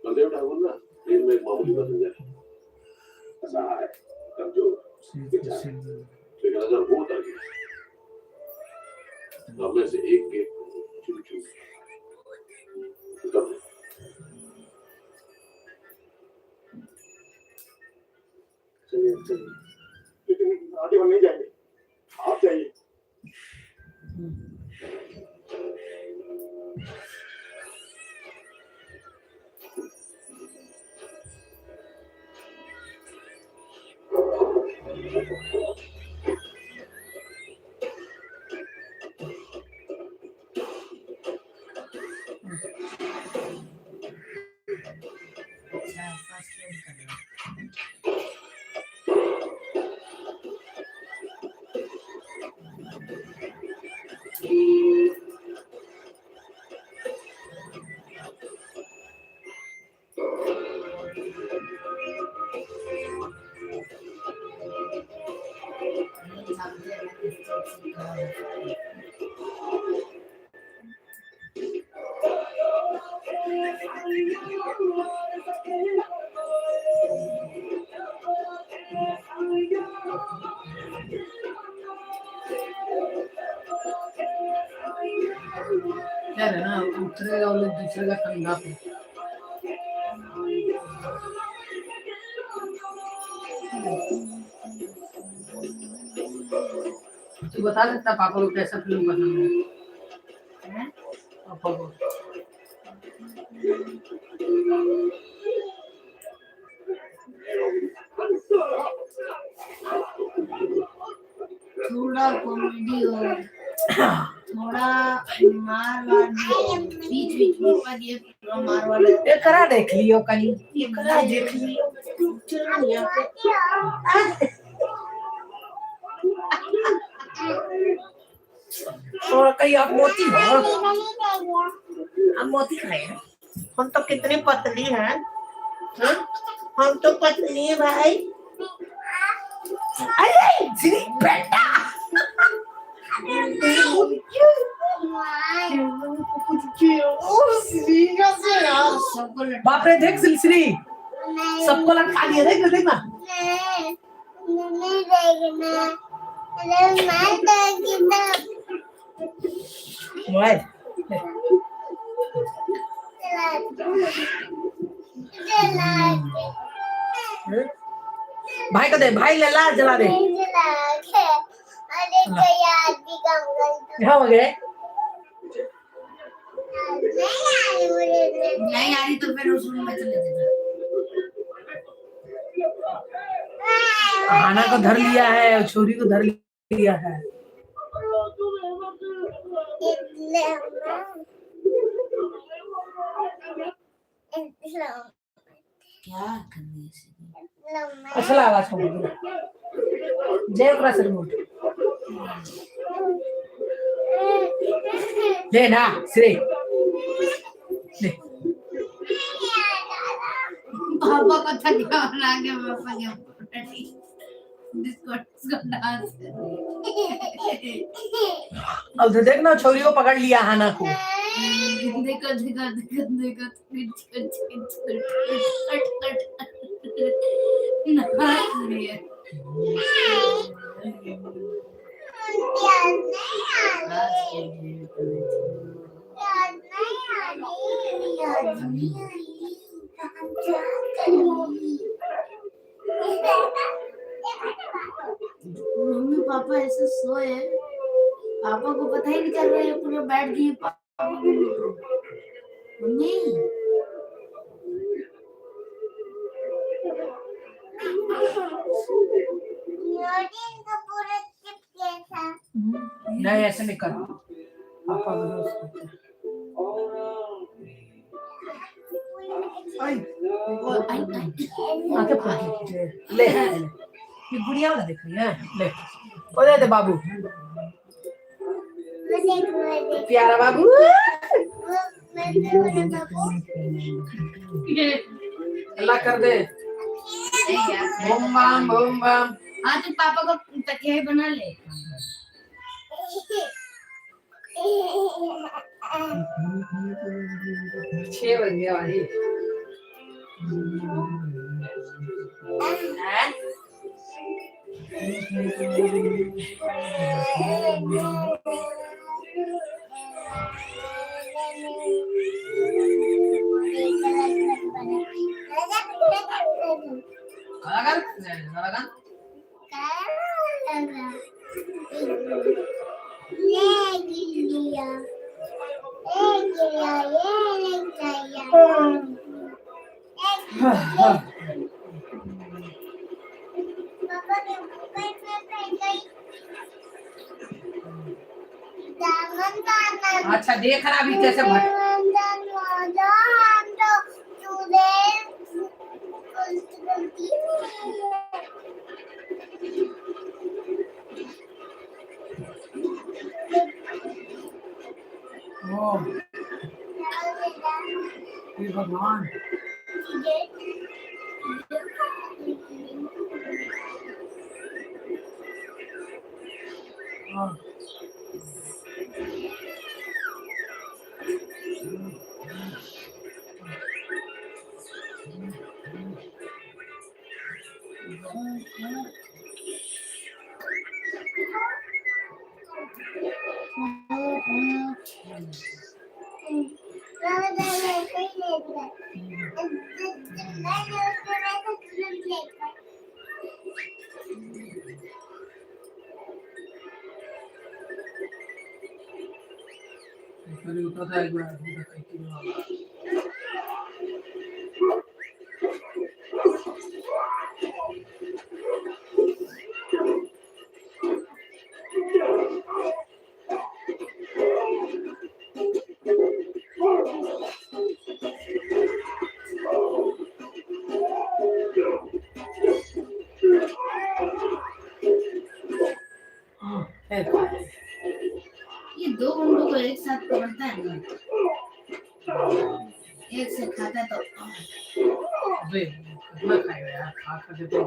बलदेव ठाकुर ना ट्रेन में एक मामूली पैसेंजर ऐसा है कमजोर लेकिन अगर वो उतर गया तो हमें से एक गेट चुन चुन उतर चलिए चलिए लेकिन आगे हम नहीं जाएंगे आप जाइए क्या है ना उतरेगा और दूसरे का ठंडा पे तू बता सकता पापा को कैसा फिल्म पसंद है पापा को थोड़ा कॉमेडी हो, थोड़ा मार वार भी हो, बीच बीच में पर ये पूरा मार वाला एकरा देख लियो कहीं, एकरा देख लियो चलो यहाँ पे और कहीं आप मोती हो, हम मोती खाए हैं। हम तो कितनी पतली हैं, हाँ? हम तो पतली है भाई। अरे श्री बेटा सबको लट बाप रे देख श्री सबको लटका दिया, देख देखना नहीं देखना, अरे मैं देखना, मोबाइल भाई को दे, भाई ले ला जला दे। अरे कोई आदमी काम कर क्या हो गए? नहीं आ रही तो फिर उस रूम में चले जाना। आना को धर लिया है, छोरी को धर लिया है। क्या करने से अच्छा आवाज हो गई जय ओकरा से रिमोट ले ना श्री ले। पापा को थका बना के पापा के डिस्को डांस अब तो देखना छोरी को पकड़ लिया हाना को। देखो देखो देखो देखो मम्मी पापा ऐसे सोए, पापा को पता ही नहीं चल रहा है, पूरा बैठ दिए पापा मम्मी। नहीं ऐसे नहीं कर पापा आके ले ये गुड़िया वाला देख रही है ले ओ दे बाबू प्यारा बाबू अल्लाह कर दे बम बम बम बम। हाँ तो पापा को तकिया ही बना ले। 6 बज गया भाई। अच्छा देख रहा अभी कैसे भट भगवान उठा था एक बार दो गुंडों को एक साथ पकड़ता है ना, एक से खाता है तो अबे कितना खाएगा यार, खा खा के तो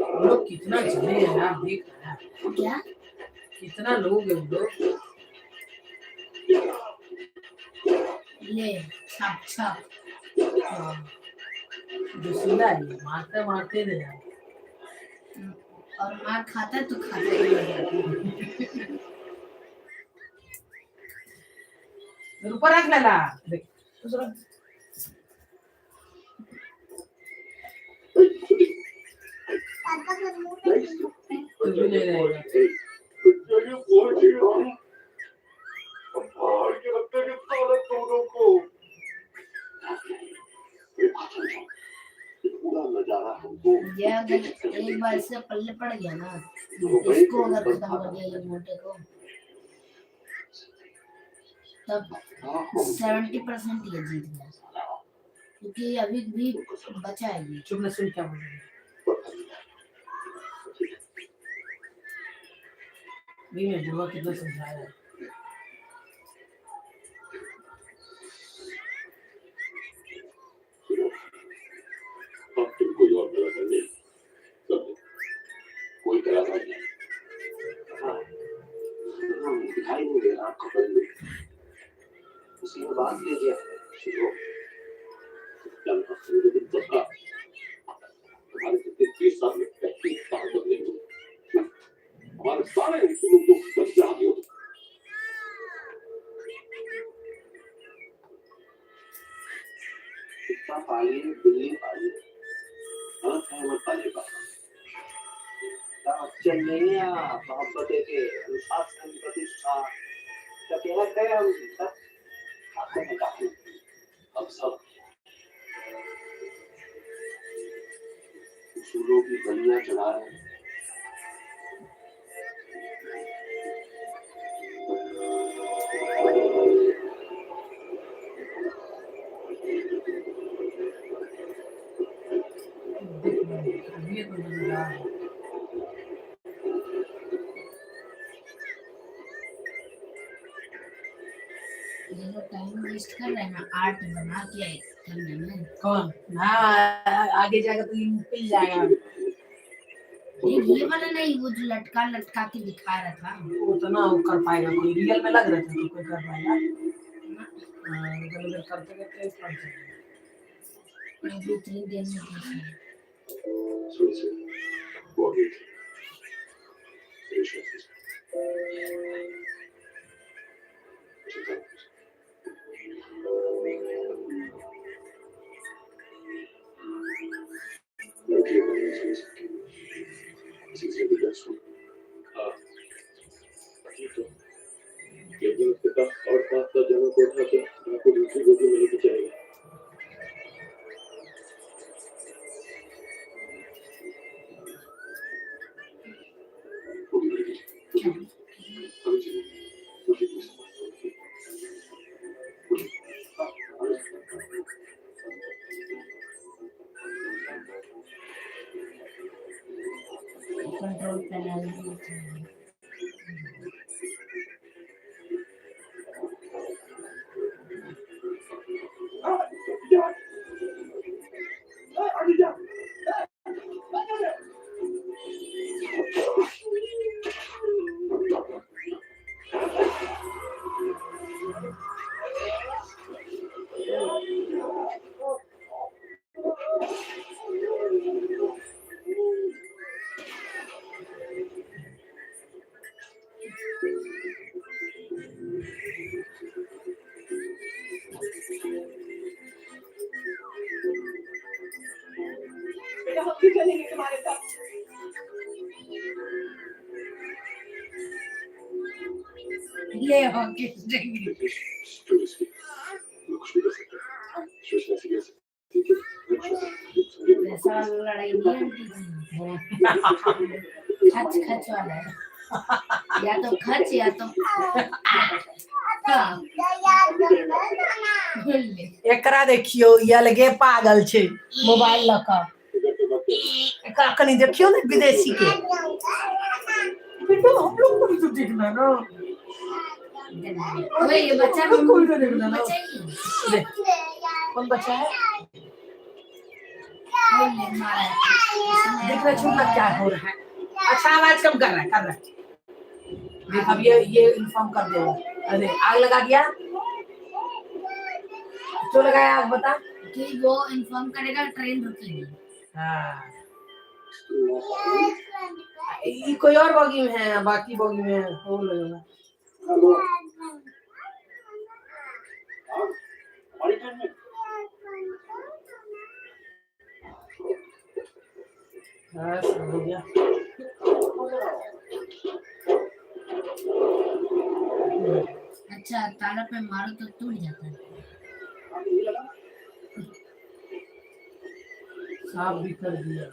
हम लोग कितना चले हैं यार, देख रहा है क्या कितना लोग हैं हम लोग। ले छाप छाप हाँ, जोशीला है ये, मारते मारते रहे यार। और मार खाता है तो खाता ही है। ऊपर रख लेला, देख दूसरा पापा का मुंह में कुछ भी नहीं रहेगा। चलिए पहुंच गया हूं। अब बाहर के रखते के साले दोनों को पूरा नजारा हमको ये अगर एक बार इससे पल्ले पड़ गया ना, इसको अगर खत्म कर दिया ये मोटे को, तब 70% ये जीत गया, क्योंकि अभी भी बचा है ये। चुप न सुन क्या बोल रहे हैं। भी मैं बुआ कितना समझाया। अब तुम कोई और गलत नहीं सब कोई गलत नहीं। दिखाई नहीं दे रहा आपको बंदे उसी में बात लीजिए शुरू जब हम तो था हमारे कितने 30 साल में पहली बात बदले हमारे सारे उसूलों को बचा दिया। इतना पाली बिल्ली पाली हाँ मत पाली चलेंगे मोहब्बत के अनुशासन प्रतिष्ठा क्या कहते हैं हम सब आंखों में काफी हम सब उसूलों की गलियां चला रहे हैं। ये तो नजर आ रहा है। ये लोग टाइम वेस्ट कर रहे हैं ना आर्ट बना के करने में। कौन हाँ आगे जाएगा तो ये पिल जाएगा। ये वाला नहीं, वो जो लटका लटका के दिखा रहा था। वो तो ना वो कर पाएगा, कोई रियल में लग रहा था तो कोई कर पाएगा। हाँ इधर करते करते इस पर चलेगा। ये भी 3 दिन में कैसे लेकिन पिता और बात का जन्म को उठा के आपको दूसरी गोदी में लेके चलेगा। कंट्रोल पैनल ले होके देंगे। ऐसा लड़ाई नहीं खच खच वाला है, या तो खच या तो एकरा देखियो ये अलगे पागल छे मोबाइल लका। एकरा कनी देखियो ना विदेशी के बेटा हम लोग तो देखना ना ओए ये बच्चा कोई तो देखना ना बच्चा ही है। देख कौन बच्चा है कौन ले मारा है? देख रहा छूटना क्या हो रहा है अच्छा आवाज कम कर रहा है देख अब ये इन्फॉर्म कर देगा अरे आग लगा दिया तो लगाया आग बता कि वो इन्फॉर्म करेगा ट्रेन रुकेगी। हाँ ये कोई और बोगी में है बाकी बोगी में है वो लगेगा हमारी ट्रेन में बस हो गया अच्छा ताला पे मारो तो टूट जाता है। साफ भी कर दिया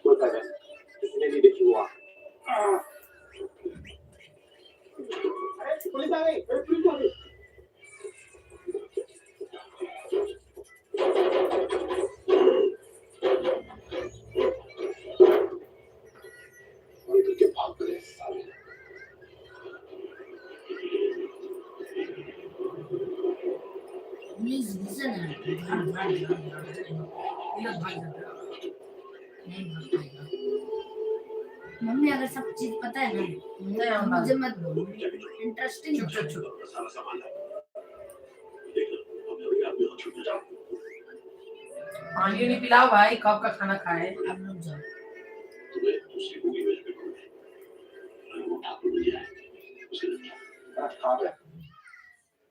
होता है इसने भी देखी हुआ पुलिस आ गई पुलिस आ गई के भाग गए साले पुलिस घुसे ना भाग ये लोग भाग जाते हैं नहीं भाग पाएगा। मम्मी अगर सब चीज पता है ना तो मुझे मत बोलो इंटरेस्टिंग चुप चुप चुप सारा सामान है देख लो अब मेरे आप में छूट जाओ पानी नहीं पिलाओ भाई कब का खाना खाए आप लोग जाओ। तुम्हें दूसरी बोगी में लेकर वो ठाकुर मिल जाए उसे खा गया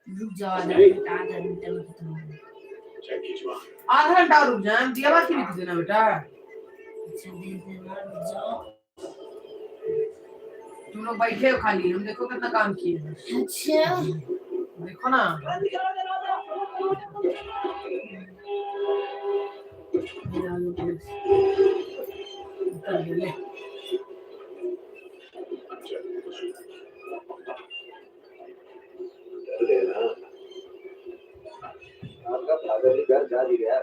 रुक जाओ आधा घंटे में खत्म हो जाएगा। चेक कीजिए आधा घंटा और रुक जाए दिया बात की भी देना बेटा अच्छा दिन रुक जाओ। तुम लोग बैठे हो खाली हम देखो कितना काम किए हैं अच्छा देखो ना उतर गए, ले। आपका फादर घर जा ही गया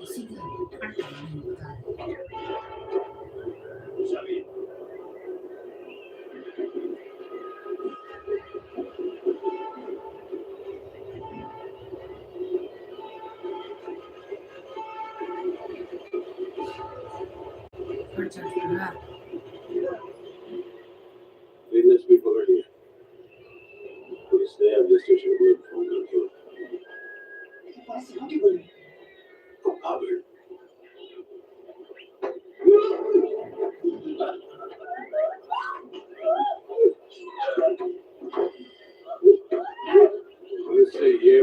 इसी को ठंडा नहीं होता है। अच्छा अच्छा बिजनेस भी पकड़ लिया पुलिस ने अब स्टेशन को फोन करके पुलिस से ये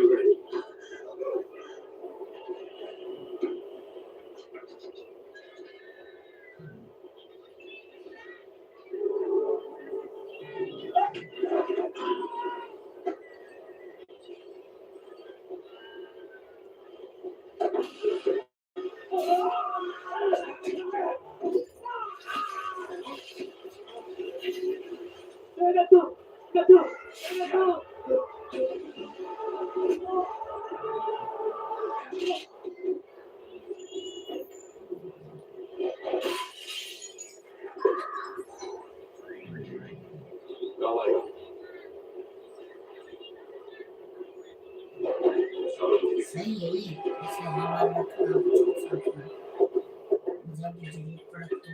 सही है ये इसे हमारे रखना जब जरूरत पड़े तो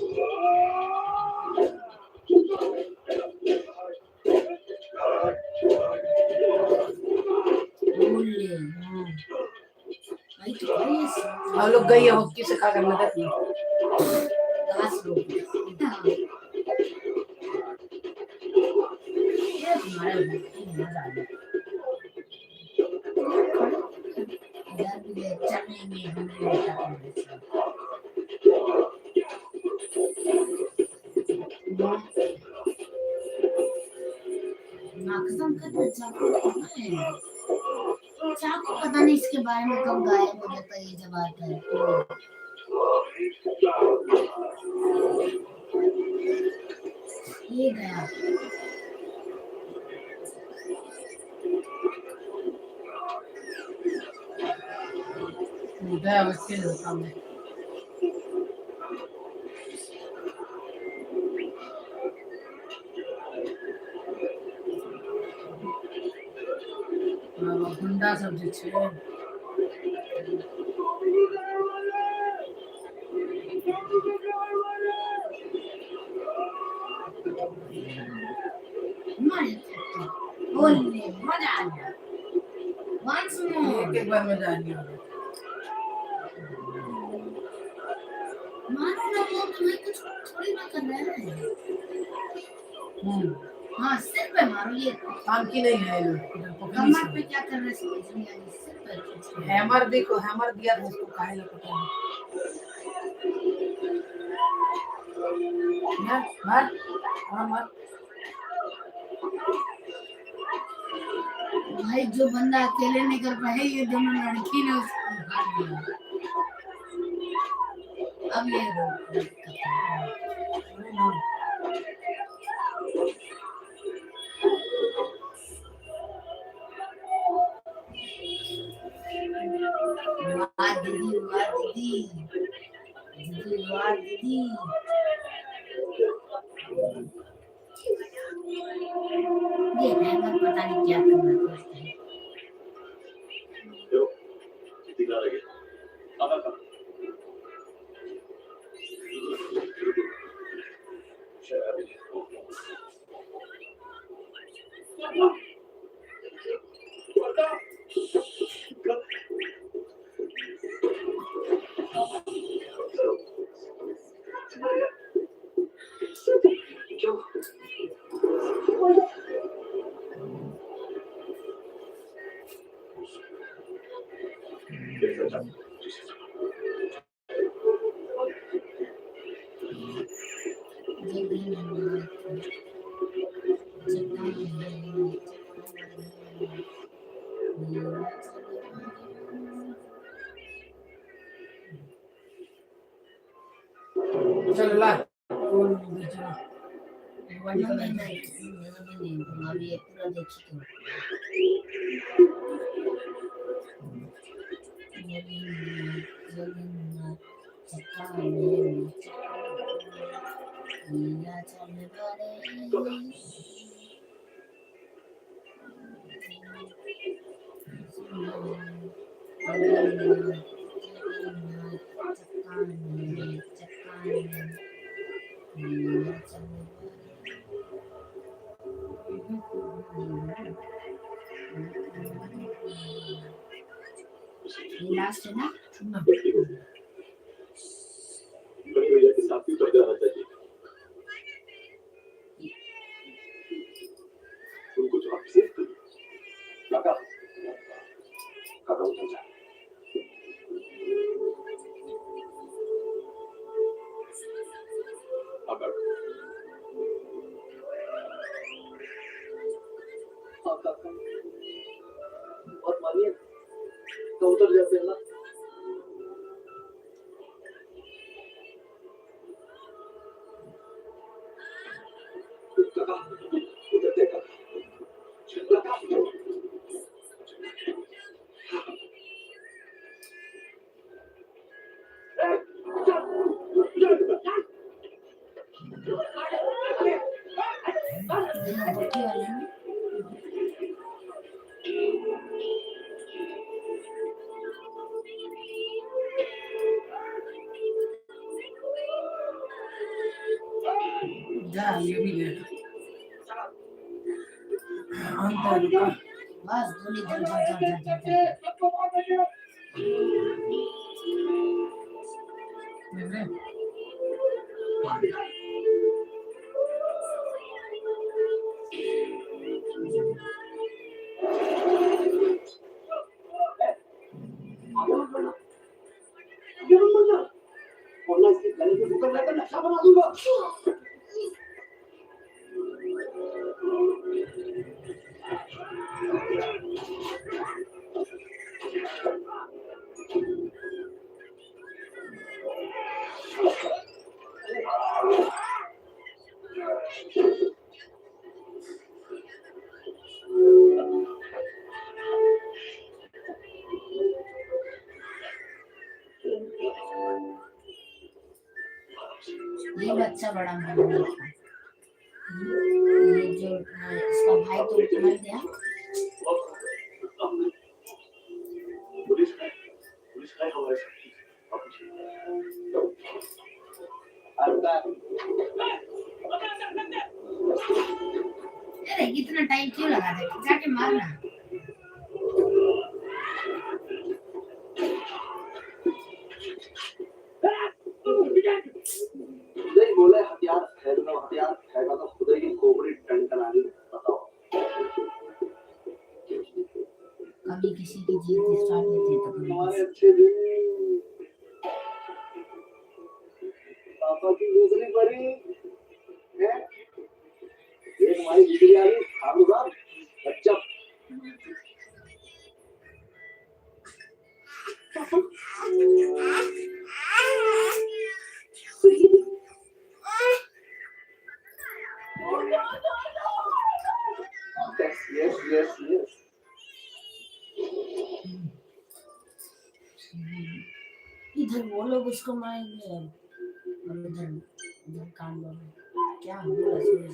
मुझे हम लोग गई है हॉकी से का करना था घास रोक ये तुम्हारे मजा आ गया इधर भी चलने में हमने बेटा नाकसम करना चाकू पता नहीं इसके बारे में कब गायब हो जाता है ये जब आता है ये गया गया उसके सामने गुंडा सब जे छै बोलने मजा आ गया once more एक बार में जाएंगे मारो ना वो तुम्हें कुछ थोड़ी ना करना है हाँ सिर पे मारो ये काम की नहीं है ये लोग कमर पे क्या कर रहे समझ नहीं आ रही सिर पे हैमर देखो हैमर दिया था उसको काहे ना पता नहीं मार मार भाई जो बंदा अकेले नहीं कर पाए ये दोनों लड़की ने उसको मार दिया अब ये वाह दीदी वाह दीदी दीदी वाह दीदी ये हैमर पता नहीं क्या करना चाहता है दिखा रहे अब चल ला अभी ये पूरा देखिए लास्ट है ना भैया के साथ भी तो जाना चाहिए उनको जो आप सेफ काका काका उतर जा अगर काका और मानिए तो उतर जाते हैं ना काका उतरते काका जा ये भी ले अंतर का बस गोली चल चल चल चल चल देख रहे हैं? वरना इसके गले में घुकर रहकर नक्शा बना दूंगा। ये बच्चा बड़ा मालूम था। ये जो इसका भाई तो मर गया। पुलिस है हमारे साथ। अरे इतना टाइम क्यों लगा दे? जाके मारना। नहीं बोले हथियार है तो हथियार है तो खुद ही खोपड़ी टंटनानी बताओ। कभी किसी की जीत स्टार्ट होती है तो कभी हमारे अच्छे दिन पापा की गुजरी पड़ी है। एक हमारी बिजली आ गई खामोदार बच्चा। Yes. इधर वो लोग उसको मारेंगे और उधर काम लोग क्या होगा सोच।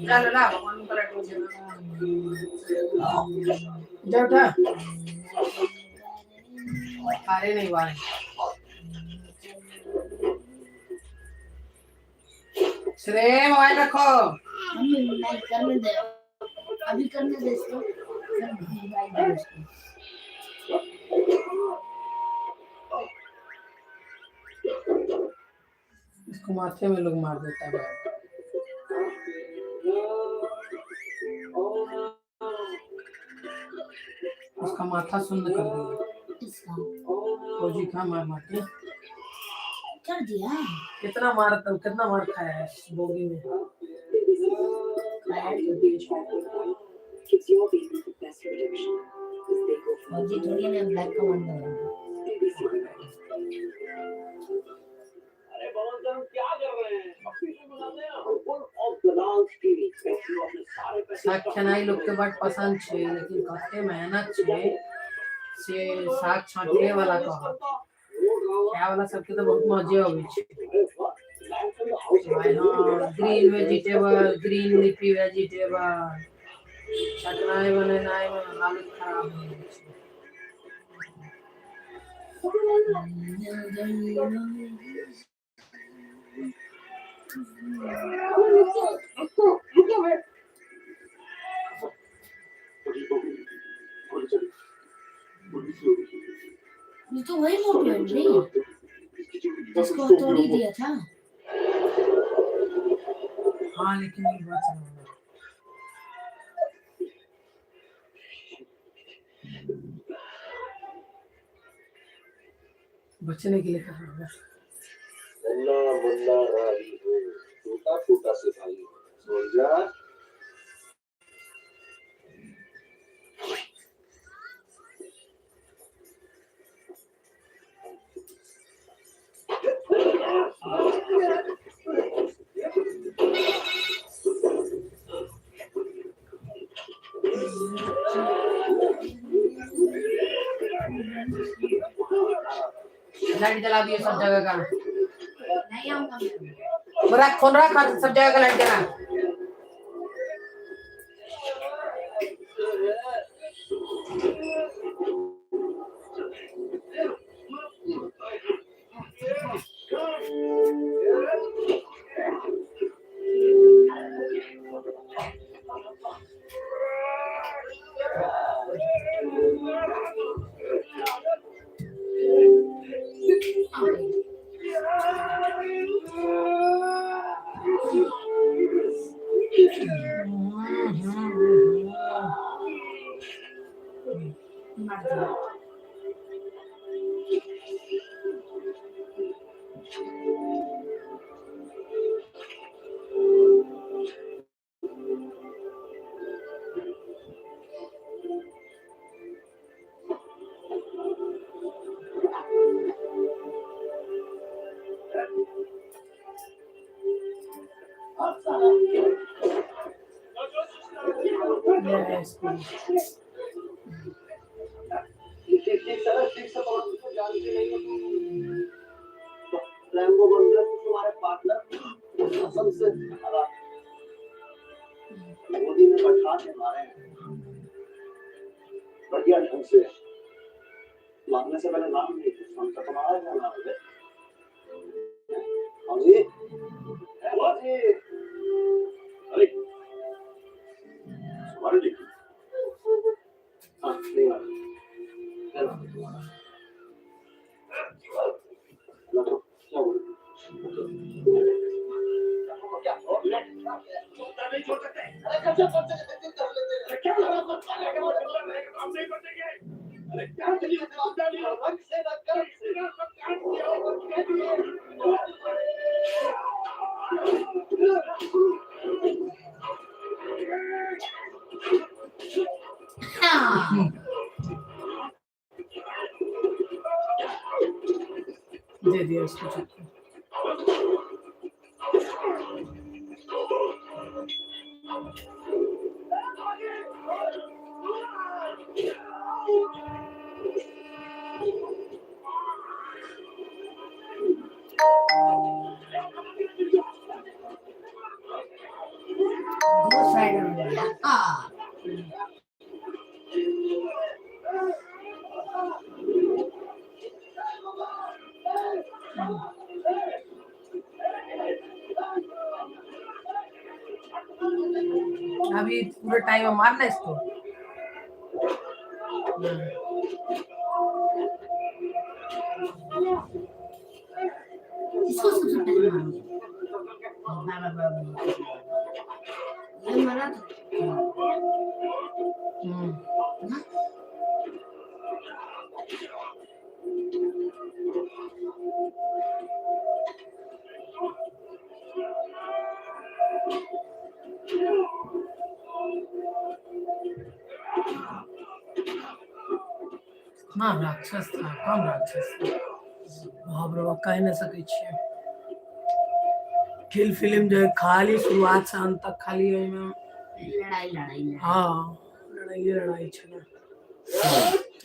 चल ला भगवान को लटको दे। जा उठा। अरे नहीं वाले। श्रेय मोबाइल रखो। मम्मी नहीं करने दे, अभी करने दे इसको, फिर भाई दे इसको। इसको माथे में लोग मार देता है। उसका माथा सुन्न कर दिया। इसका फौजी का मार मार के कर दिया। कितना मार खाया है बोगी में। फौजी थोड़ी ना ब्लैक कमांडो है। अरे भवन सर क्या कर रहे हैं? अपनी शो बनाते हैं full of Dalal TV special अपने सारे पैसे साक्षनाई लोग के बट पसंद छे लेकिन कते मेहनत छे से साग छांटे वाला कह क्या वाला सबके तो बहुत मजे आवे छे। भाई हाँ green vegetable green leafy vegetable चटनाई बने नाई बने हालत खराब हो गई छे। ये तो वही मोटी है नहीं जिसको तोड़ ही दिया था। हाँ लेकिन ये बच रहा है। बचने के लिए कर रहा है। मुन्ना मुन्ना राही हो, छोटा छोटा सिपाही सोल्जर। लाइट जला दिए सब जगह का। नहीं आऊंगा मैं। बड़ा खोल रहा सब जगह का लाइट जला। मार दिया। Yes. रैम्बो बनकर तुम्हारे पार्टनर कसम से मोदी ने बैठा के मारे बढ़िया ढंग से। मारने से पहले नाम नहीं सुनता तुम्हारा क्या नाम है? हाँ जी, हाँ जी। अरे तुम्हारे लिखी हाँ नहीं मारा दे दिया उसको चक्कर। Ghost Rider हो गया। हाँ। अभी पूरे टाइम में मारना इसको। इसको सबसे पहले मारो। ये मारा था। हाँ राक्षस था, कम राक्षस था। बाप रे बाप, कह नहीं सकै छियै। किल फिल्म जो है खाली शुरुआत से अंत तक खाली है में लड़ाई। हाँ लड़ाई छलै।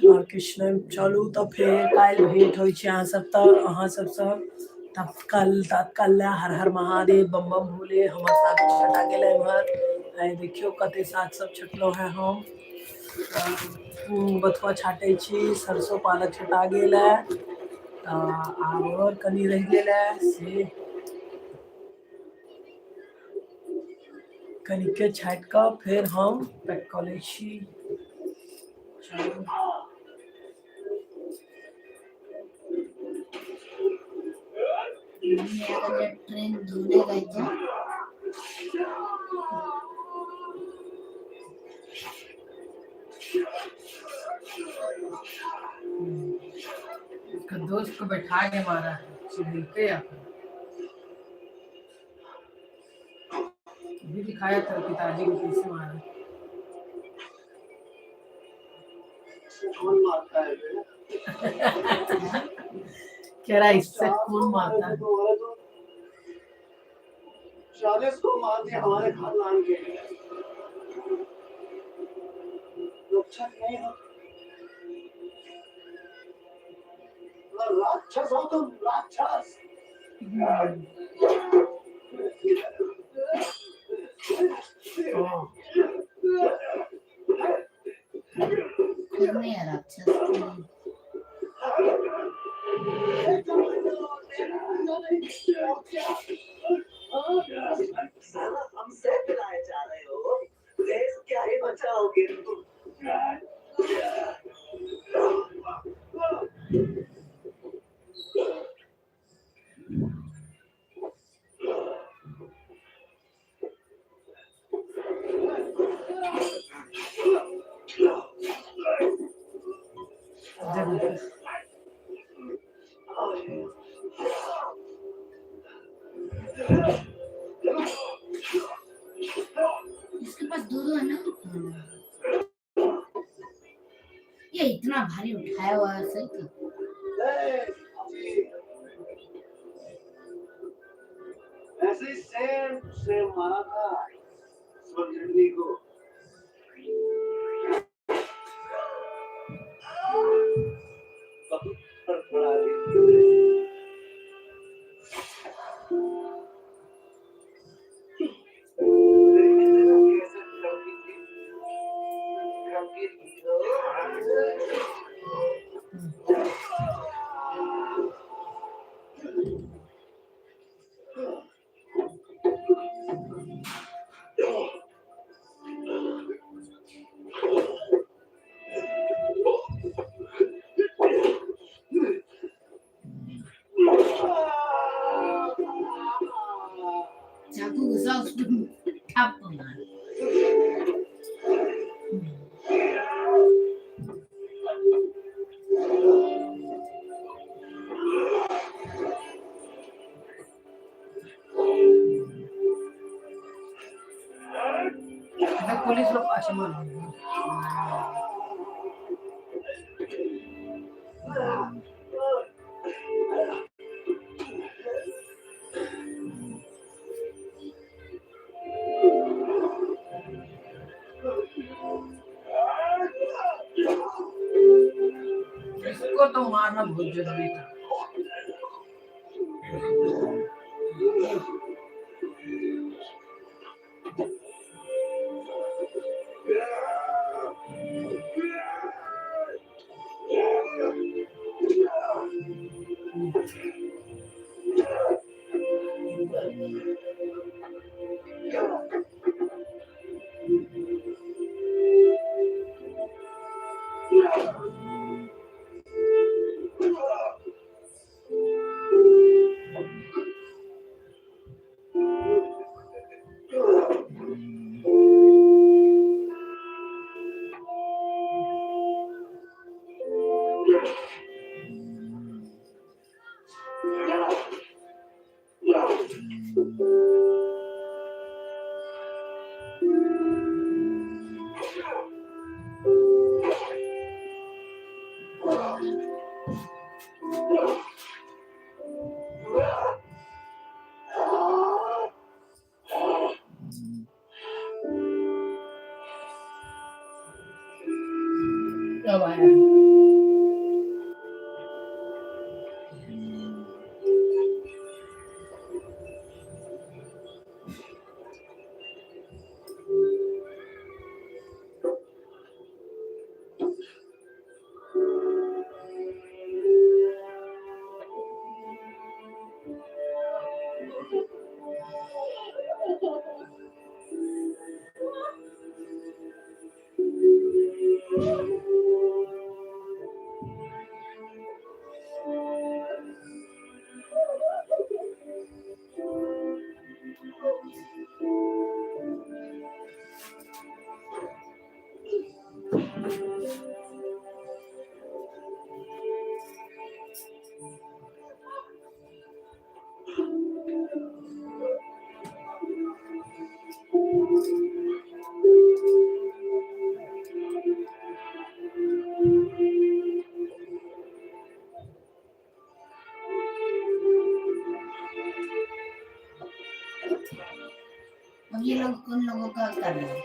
और कृष्ण चलू तो फिर काल्हि भेंट होइ छै अहाँ सब तऽ अहाँ सबसँ तत्काल लए हर हर महादेव बम बम भोले। हमर साथ छटा गेलै एम्हर। आइ देखियो कते साथ सब छटलौ है। हम बथुआ छाटै छी, सरसों पालक छटा गेल है। आब और कनी रहि गेल है से कनिके छाटि कऽ फेर हम पैक कऽ लै छी। चलू ट्रेन धोने गए थे। उसका दोस्त को बैठा के मारा है, चिल्लते भी दिखाया था पिताजी को कैसे मारा। कौन मारता है बे? कह रहा इससे कौन मारता है। तुम्हारे तो 40 को मार दिया हमारे खानदान के। रक्षक नहीं हो, राक्षस हो तुम, राक्षस। खुद में है राक्षस। हमसे मिलाए जा रहे हो, देश क्या ही बचाओगे तुम। इसके पास दो है ना। ये इतना भारी उठाया हुआ है सही तो। ऐसे ही सेम मारा था स्वरजनी को। बहुत फड़फड़ा रही। कैसे लड़की थी, लड़की थी तो। चाकू घुसा उसमें ठप मार। पुलिस लोग अच्छा मार दिया। इसको तो मारना बहुत जरूरी था। अब आया। उन लोगों का करना है,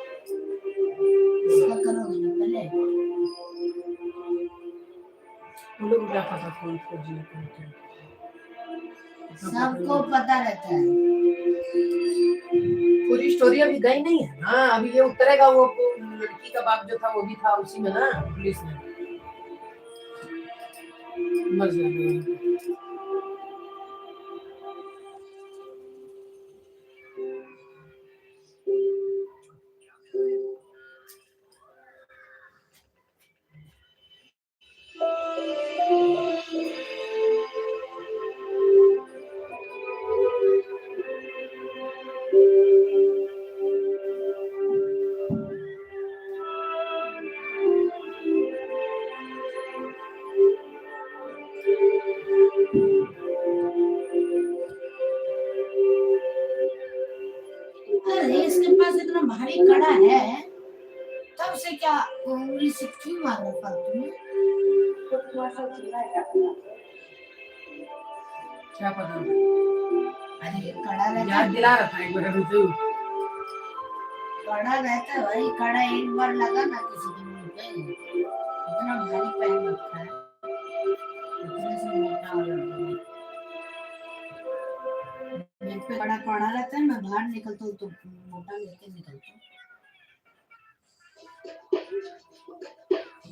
इसका करोगे ना पहले। उन लोगों को क्या पता कौन फौजी है कौन क्या। सबको पता रहता है। पूरी स्टोरी अभी गई नहीं है ना, अभी ये उतरेगा। वो लड़की का बाप जो था वो भी था उसी में ना, पुलिस में मर जाएगा। अरे इसके पास इतना भारी कड़ा है, तब से क्या उंगली से क्यों मार रहा फालतू में? तो तुम्हारे साथ चिल्लाए क्या करना? क्या पता, अरे ये कड़ा रहता याद है, दिला रहा था एक बार अभी तो। कड़ा रहता है भाई, कड़ा एक बार लगा ना किसी के मुंह पे, इतना भारी पहन रखा है, इतने से मोटा हो जाता है। मेरे पे कड़ा पड़ा रहता है, मैं बाहर निकलता हूँ तो मोटा लेके निकलता हूँ।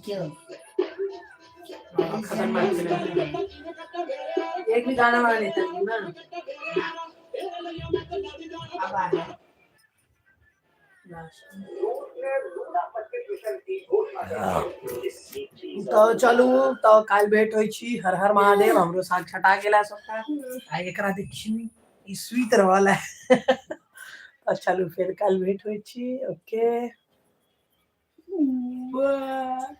क्यों? खतरनाक फिल्म है। एक भी गाना वाला नहीं था ना। अब आ रहा है। तो चलू तो काल भेट होई छी। हर हर महादेव। हमरो साथ छटा गेला सबका आ एकरा देखी ई स्वीट रहला तो चलू फिर काल भेट होई छी। Okay bye.